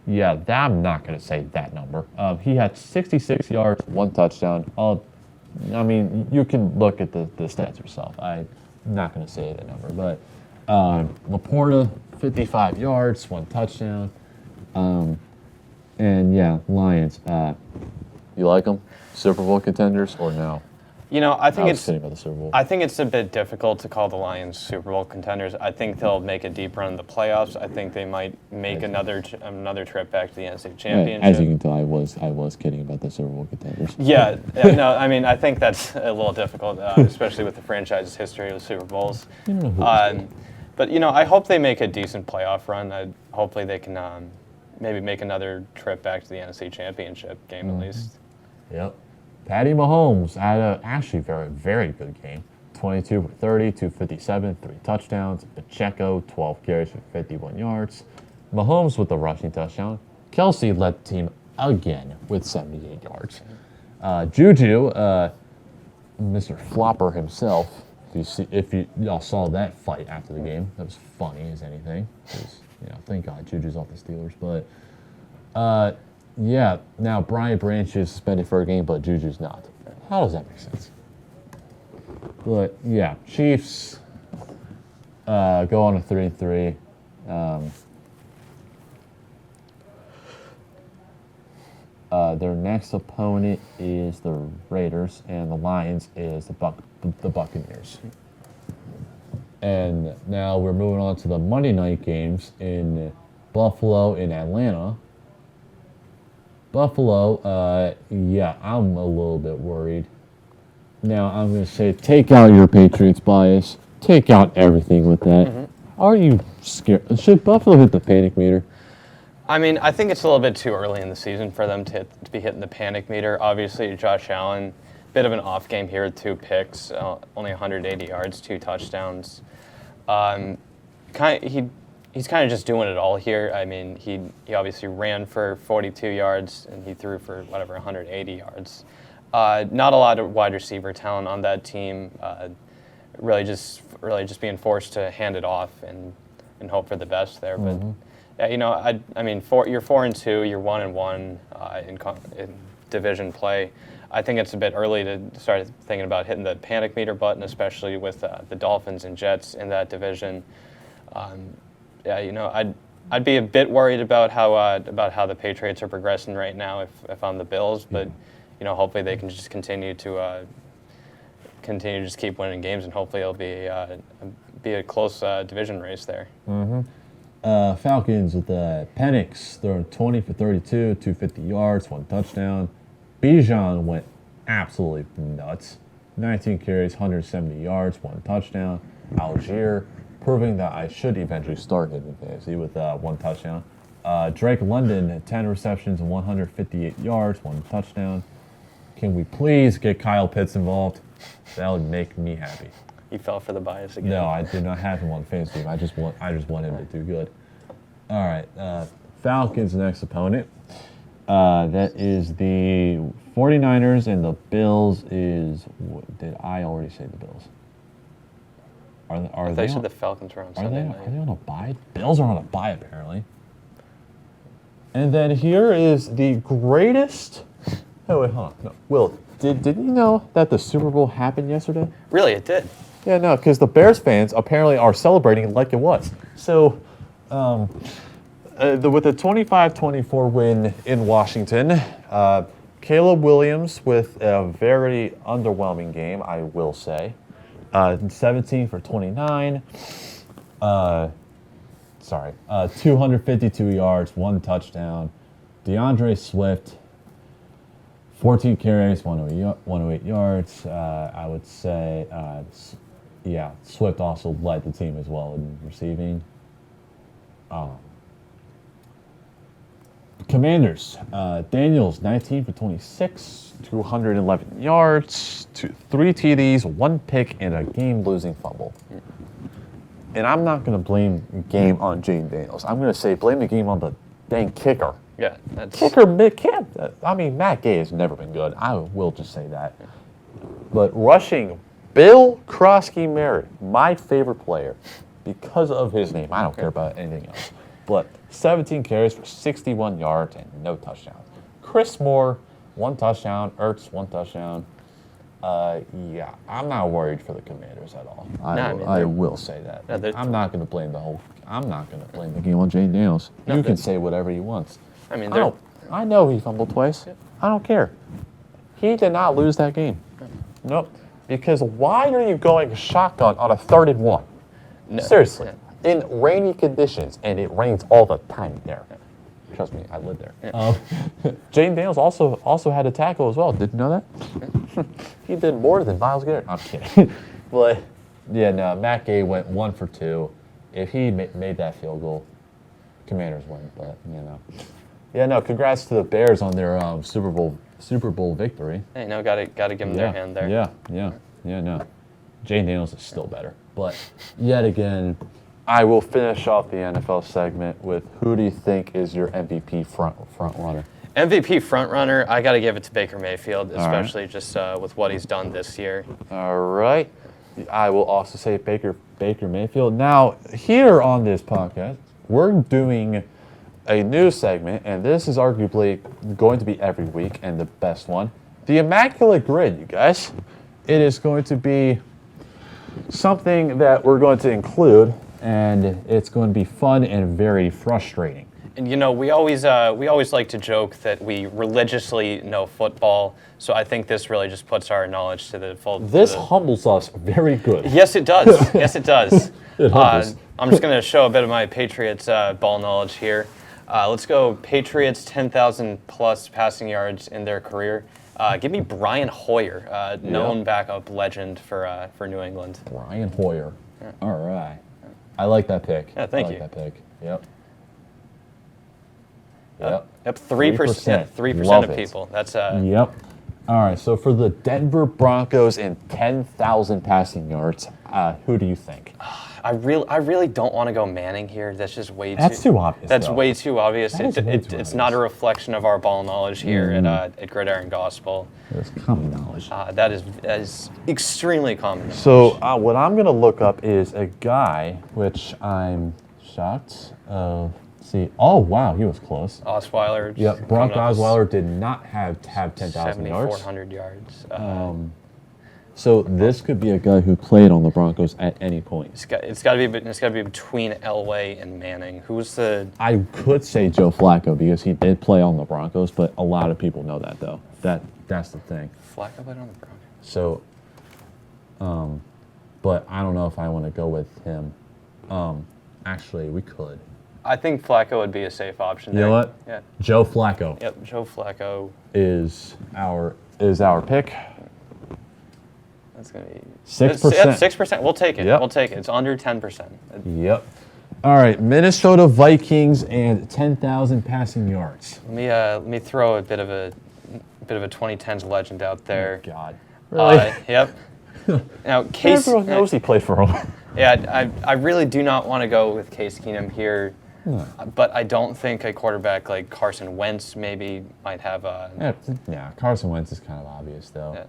not going to say that number. He had 66 yards, 1 touchdown. You can look at the stats yourself. I'm not going to say that number, but Laporta, 55 yards, 1 touchdown. Lions. You like them? Super Bowl contenders or no? I think it's kidding about the Super Bowl. I think it's a bit difficult to call the Lions Super Bowl contenders. I think they'll make a deep run in the playoffs. I think they might make another trip back to the NFC Championship. As you can tell, I was kidding about the Super Bowl contenders. I think that's a little difficult, especially with the franchise's history with Super Bowls. But I hope they make a decent playoff run. Hopefully they can maybe make another trip back to the NFC Championship game at least. Yep. Patty Mahomes had a actually very, very good game. 22 for 30, 257, 3 touchdowns. Pacheco, 12 carries for 51 yards. Mahomes with the rushing touchdown. Kelsey led the team again with 78 yards. Juju, Mr. Flopper himself. If y'all saw that fight after the game, that was funny as anything. Thank God Juju's off the Steelers, but. Now Brian Branch is suspended for a game, but Juju's not. How does that make sense? But Chiefs go on a 3-3. Their next opponent is the Raiders, and the Lions is the Buccaneers. And now we're moving on to the Monday night games in Buffalo and Atlanta. Buffalo, I'm a little bit worried. Now, I'm going to say, take out your Patriots bias. Take out everything with that. Mm-hmm. Are you scared? Should Buffalo hit the panic meter? I mean, I think it's a little bit too early in the season for them to be hitting the panic meter. Obviously, Josh Allen, bit of an off game here with 2 picks, only 180 yards, 2 touchdowns. He's kind of just doing it all here. I mean, he obviously ran for 42 yards, and he threw for, 180 yards. Not a lot of wide receiver talent on that team. Really just being forced to hand it off and hope for the best there. Mm-hmm. But, you're 4-2, you're 1-1 in division play. I think it's a bit early to start thinking about hitting the panic meter button, especially with the Dolphins and Jets in that division. I'd be a bit worried about how the Patriots are progressing right now if I'm the Bills, but hopefully they can just continue to continue to just keep winning games, and hopefully it'll be a close division race there. Falcons with Penix throwing 20 for 32, 250 yards, 1 touchdown. Bijan went absolutely nuts. 19 carries, 170 yards, 1 touchdown. Algier proving that I should eventually start him in fantasy with 1 touchdown. Drake London, 10 receptions and 158 yards, 1 touchdown. Can we please get Kyle Pitts involved? That would make me happy. You fell for the bias again. No, I did not have him on fantasy team. I just want him to do good. All right, Falcons' next opponent. That is the 49ers, and the Bills is. Did I already say the Bills? Are they said the Falcons were on Sunday night. Are they on a bye? Bills are on a bye apparently. And then here is the greatest. Oh wait, hold on. No. Will, did you know that the Super Bowl happened yesterday? Really, it did. Yeah, no, because the Bears fans apparently are celebrating like it was. So, with the 25-24 win in Washington, Caleb Williams with a very underwhelming game, I will say. 17 for 29. 252 yards, 1 touchdown. DeAndre Swift, 14 carries, 108 yards. I would say, Swift also led the team as well in receiving. Commanders, Daniels, 19 for 26, 211 yards, 3 TDs, 1 pick, and a game-losing fumble. And I'm not going to blame the game on Jane Daniels. I'm going to say blame the game on the dang kicker. Yeah, that's... Kicker, Matt Gay has never been good. I will just say that. But rushing, Bill Krosky-Merritt, my favorite player, because of his name. I don't care about anything else. But 17 carries for 61 yards and no touchdowns. Chris Moore, 1 touchdown. Ertz, 1 touchdown. I'm not worried for the Commanders at all. I will say that. No, I'm not going to blame the game on Jane Daniels. You can say whatever you want. I mean, I know he fumbled twice. Yeah. I don't care. He did not lose that game. Nope. Because why are you going shotgun on a 3rd and 1? No. Seriously. Yeah. In rainy conditions, and it rains all the time there. Trust me, I live there. Yeah. Jane Daniels also had a tackle as well. Did you know that? Yeah. He did more than Myles Garrett. I'm kidding. But, Matt Gay went 1 for 2. If he made that field goal, Commanders win. But, congrats to the Bears on their Super Bowl victory. Hey, gotta give them their hand there. Yeah. Jane Daniels is still better. But, yet again, I will finish off the NFL segment with who do you think is your MVP front runner? MVP front runner, I got to give it to Baker Mayfield, especially just with what he's done this year. All right. I will also say Baker Mayfield. Now, here on this podcast, we're doing a new segment, and this is arguably going to be every week and the best one. The Immaculate Grid, you guys. It is going to be something that we're going to include, and it's going to be fun and very frustrating. And we always like to joke that we religiously know football, so I think this really just puts our knowledge to the full. This humbles us very good. Yes, it does. Yes, it does. I'm just going to show a bit of my Patriots ball knowledge here. Let's go Patriots 10,000 plus passing yards in their career. Give me Brian Hoyer, known backup legend for New England. Brian Hoyer. Yeah. All right. I like that pick. Yeah, thank you. I like that pick. Yep. Yep. 3%. 3% of people. That's Yep. All right. So for the Denver Broncos and 10,000 passing yards, who do you think? I really don't want to go Manning here. That's just way too. That's too obvious. That's though. way too obvious. It's not a reflection of our ball knowledge here at Gridiron Gospel. It's common knowledge. That is extremely common knowledge. So what I'm going to look up is a guy, which I'm shocked of. Oh, wow, he was close. Osweiler. Yep, Brock Osweiler did not have 10,000 yards. 7,400 yards. So this could be a guy who played on the Broncos at any point. It's got to be between Elway and Manning. Who's the? I could say Joe Flacco because he did play on the Broncos, but a lot of people know that though. That's the thing. Flacco played on the Broncos. So But I don't know if I want to go with him. Actually, we could. I think Flacco would be a safe option. You know what? Yeah. Joe Flacco. Yep. Joe Flacco is our pick. That's gonna be 6%. 6%. We'll take it. Yep. We'll take it. It's under 10%. Yep. All right, Minnesota Vikings and 10,000 passing yards. Let me throw a bit of a 2010s legend out there. Oh, God. Really? Yep. Now Case. Everyone knows he played for him. Yeah, I really do not want to go with Case Keenum here, but I don't think a quarterback like Carson Wentz maybe might have a. Yeah, Carson Wentz is kind of obvious though. Yeah.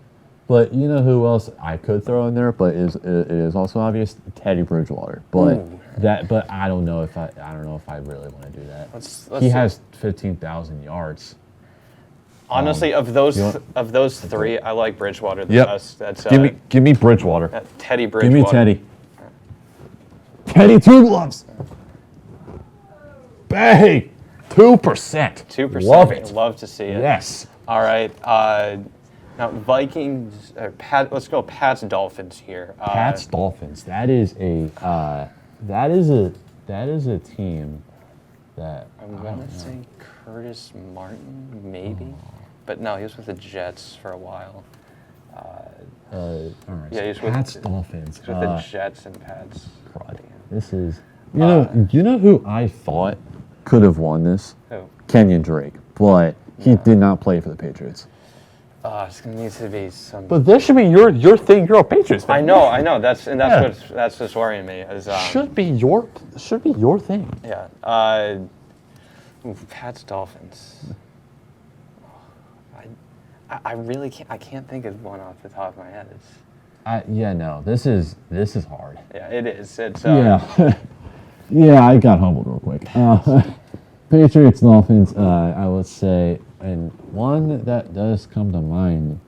But you know who else I could throw in there, but it is also obvious? Teddy Bridgewater. But but I don't know if I really want to do that. Let's he has 15,000 yards. Honestly, of those three, I like Bridgewater the Yep. best. That's Give me Bridgewater. Teddy Bridgewater. Give me Teddy. Teddy two gloves. Bang! 2%. 2%. Love it. Love to see it. Yes. All right. Now Vikings. Let's go Pats Dolphins here. Pats Dolphins. That is a team that I want to say Curtis Martin, maybe, but no, he was with the Jets for a while. all right. Yeah, he's Pats with Dolphins. He's with the Jets and Pats. God, this is you know who I thought could have won this? Who? Kenyon Drake, but he did not play for the Patriots. It's gonna need to be some. But this should be your thing. You're a Patriots fan. I know. That's what's worrying me. Is should be your thing. Yeah. Pats Dolphins. I really can't. I can't think of one off the top of my head. This is hard. Yeah, it is. It's yeah, I got humbled real quick. Patriots Dolphins. I would say, and one that does come to mind.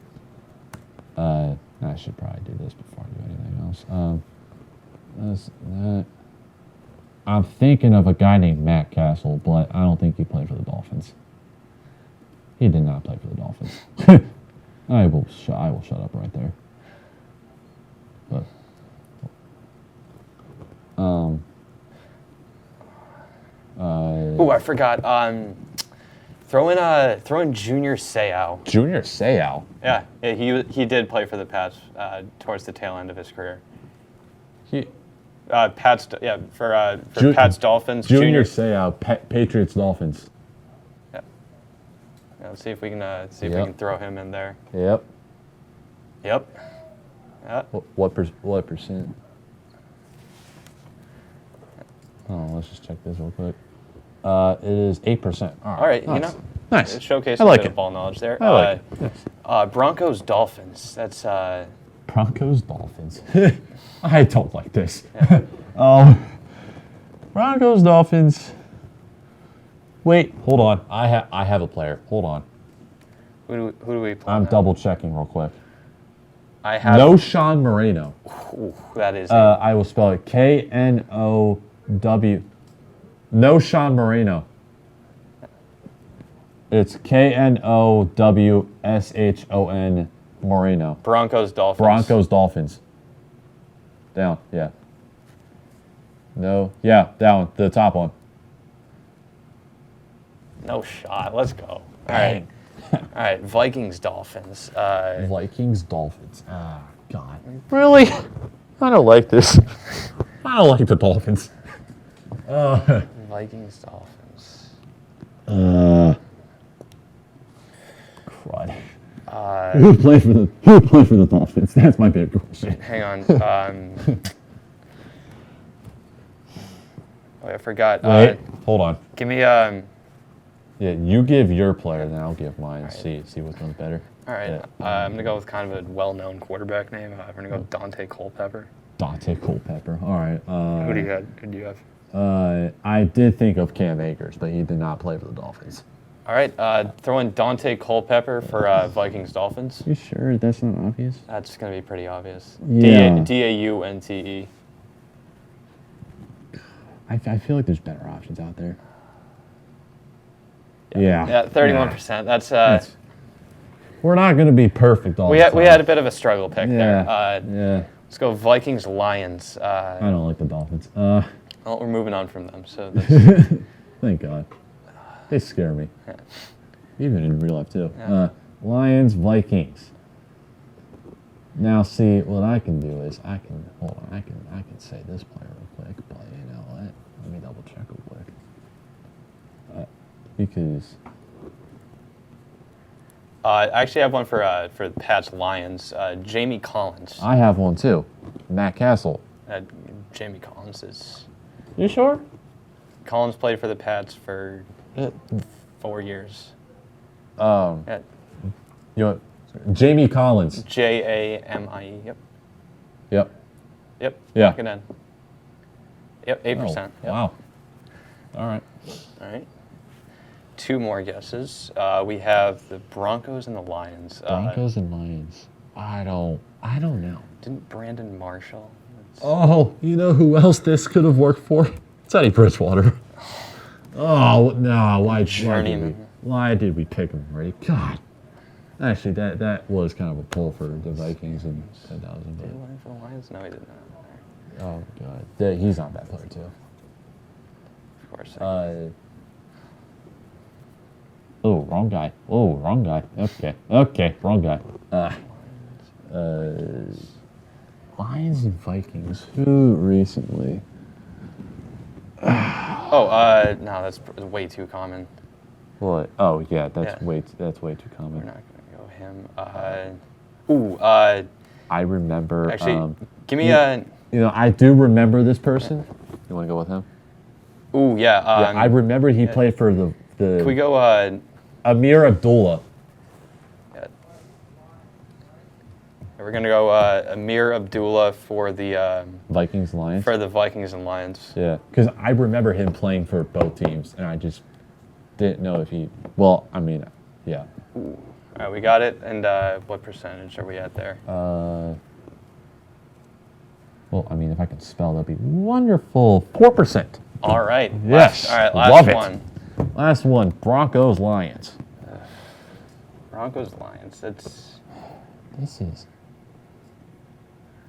I should probably do this before I do anything else. I'm thinking of a guy named Matt Castle, but I don't think he played for the Dolphins. He did not play for the Dolphins. I will shut up right there. But I forgot. Throw in Junior Seau. Junior Seau. Yeah, he did play for the Pats towards the tail end of his career. Pats, for Pats Dolphins. Junior Seau, Patriots Dolphins. Yeah. Let's see if we can we can throw him in there. Yep. Yeah. What percent? Oh, let's just check this real quick. It is 8%. All right. Nice. Nice. Showcase I like a bit it. of ball knowledge there. I like it. Yes. Broncos Dolphins. That's Broncos Dolphins. I don't like this. Yeah. Broncos Dolphins. Wait, hold on. I have a player. Hold on. Who do we play? I'm double checking real quick. I have No Sean Moreno. Ooh, that is. I will spell it Know. No Sean Moreno. It's Knowshon Moreno. Broncos Dolphins. Broncos Dolphins. Down, yeah. No, yeah, down, the top one. No shot. Let's go. All right. All right. Vikings Dolphins. Vikings Dolphins. Ah, God. Really? I don't like this. I don't like the Dolphins. Vikings Dolphins. Crud. Who played for the Dolphins? That's my big question. Hang on. I forgot. Wait, hold on. Give me Yeah, you give your player, then I'll give mine. Right. See which one's better. All right. Yeah. I'm gonna go with kind of a well-known quarterback name. I'm gonna go Dante Culpepper. Dante Culpepper. All right. Who do you have? I did think of Cam Akers, but he did not play for the Dolphins. All right. Throw in Dante Culpepper for Vikings Dolphins. You sure that's not obvious? That's gonna be pretty obvious. Yeah. Daunte. I feel like there's better options out there. Yeah. Yeah, 31%. That's we're not going to be perfect all the time. We had a bit of a struggle pick there. Yeah. Let's go Vikings Lions. I don't like the Dolphins. Well, we're moving on from them. So that's, Thank God. They scare me. Yeah. Even in real life, too. Yeah. Lions, Vikings. Now, see, what I can do is I can say this player real quick, but you know what? Let me double check real quick. Because I actually have one for the Pats Lions. Jamie Collins. I have one too. Matt Castle. Jamie Collins is. You sure? Collins played for the Pats for 4 years. You know, Jamie Collins. Jamie. Yep. Yep. Yep. Yeah. Lock it in. Yep. 8%. Yep. Wow. All right. All right. 2 more guesses. We have the Broncos and the Lions. Broncos and Lions. I don't know. Didn't Brandon Marshall? Oh, you know who else this could have worked for? Teddy Bridgewater. Oh no! Why did we pick him, right? God. Actually, that was kind of a pull for the Vikings in 10,000. Did he play for the Lions? No, he did not. Oh God, he's not that player too. Of course. Oh, wrong guy. Oh, wrong guy. Okay, wrong guy. Lions and Vikings. Who recently? No, that's way too common. What? Oh, yeah, that's Yeah. way too We're common. not gonna go him. I remember. Actually, give me You know, I do remember this person. You want to go with him? yeah. I remember he played for the. Can we go? Amir Abdullah. Yeah. We're gonna go Amir Abdullah for the Vikings Lions. for the Vikings and Lions. Yeah, because I remember him playing for both teams, and I just didn't know if he. Well, I mean, yeah. All right, we got it. And what percentage are we at there? Well, I mean, if I can spell, that'd be wonderful. 4%. All right. Yes. All right. Love Last it. one. Last one. Broncos Lions. Broncos Lions. That's. This is.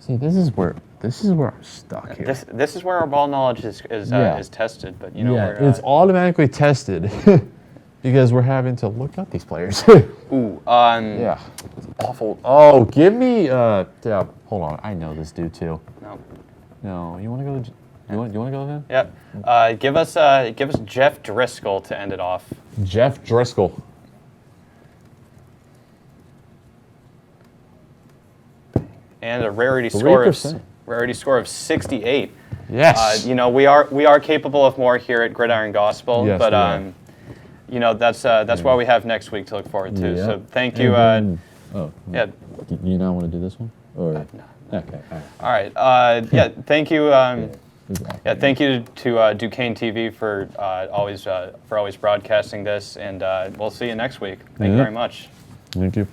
See, this is where I'm stuck here. This is where our ball knowledge is tested. But you know, yeah, we're, it's automatically tested because we're having to look up these players. Yeah. It's awful. Oh, give me. Yeah. Hold on. I know this dude too. No. You want to go? You want to go with him? Yep. Give us Jeff Driscoll to end it off. Jeff Driscoll. And a rarity 3%. score of 68. Yes. You know, we are capable of more here at Gridiron Gospel, Yes, but we are. you know, that's why we have next week to look forward to. Yeah. So thank you. Yeah. You not want to do this one? Or No. okay. All right. Yeah. Thank you. Exactly. Yeah. Thank you to Duquesne TV for always broadcasting this, and we'll see you next week. Thank you very much. Thank you.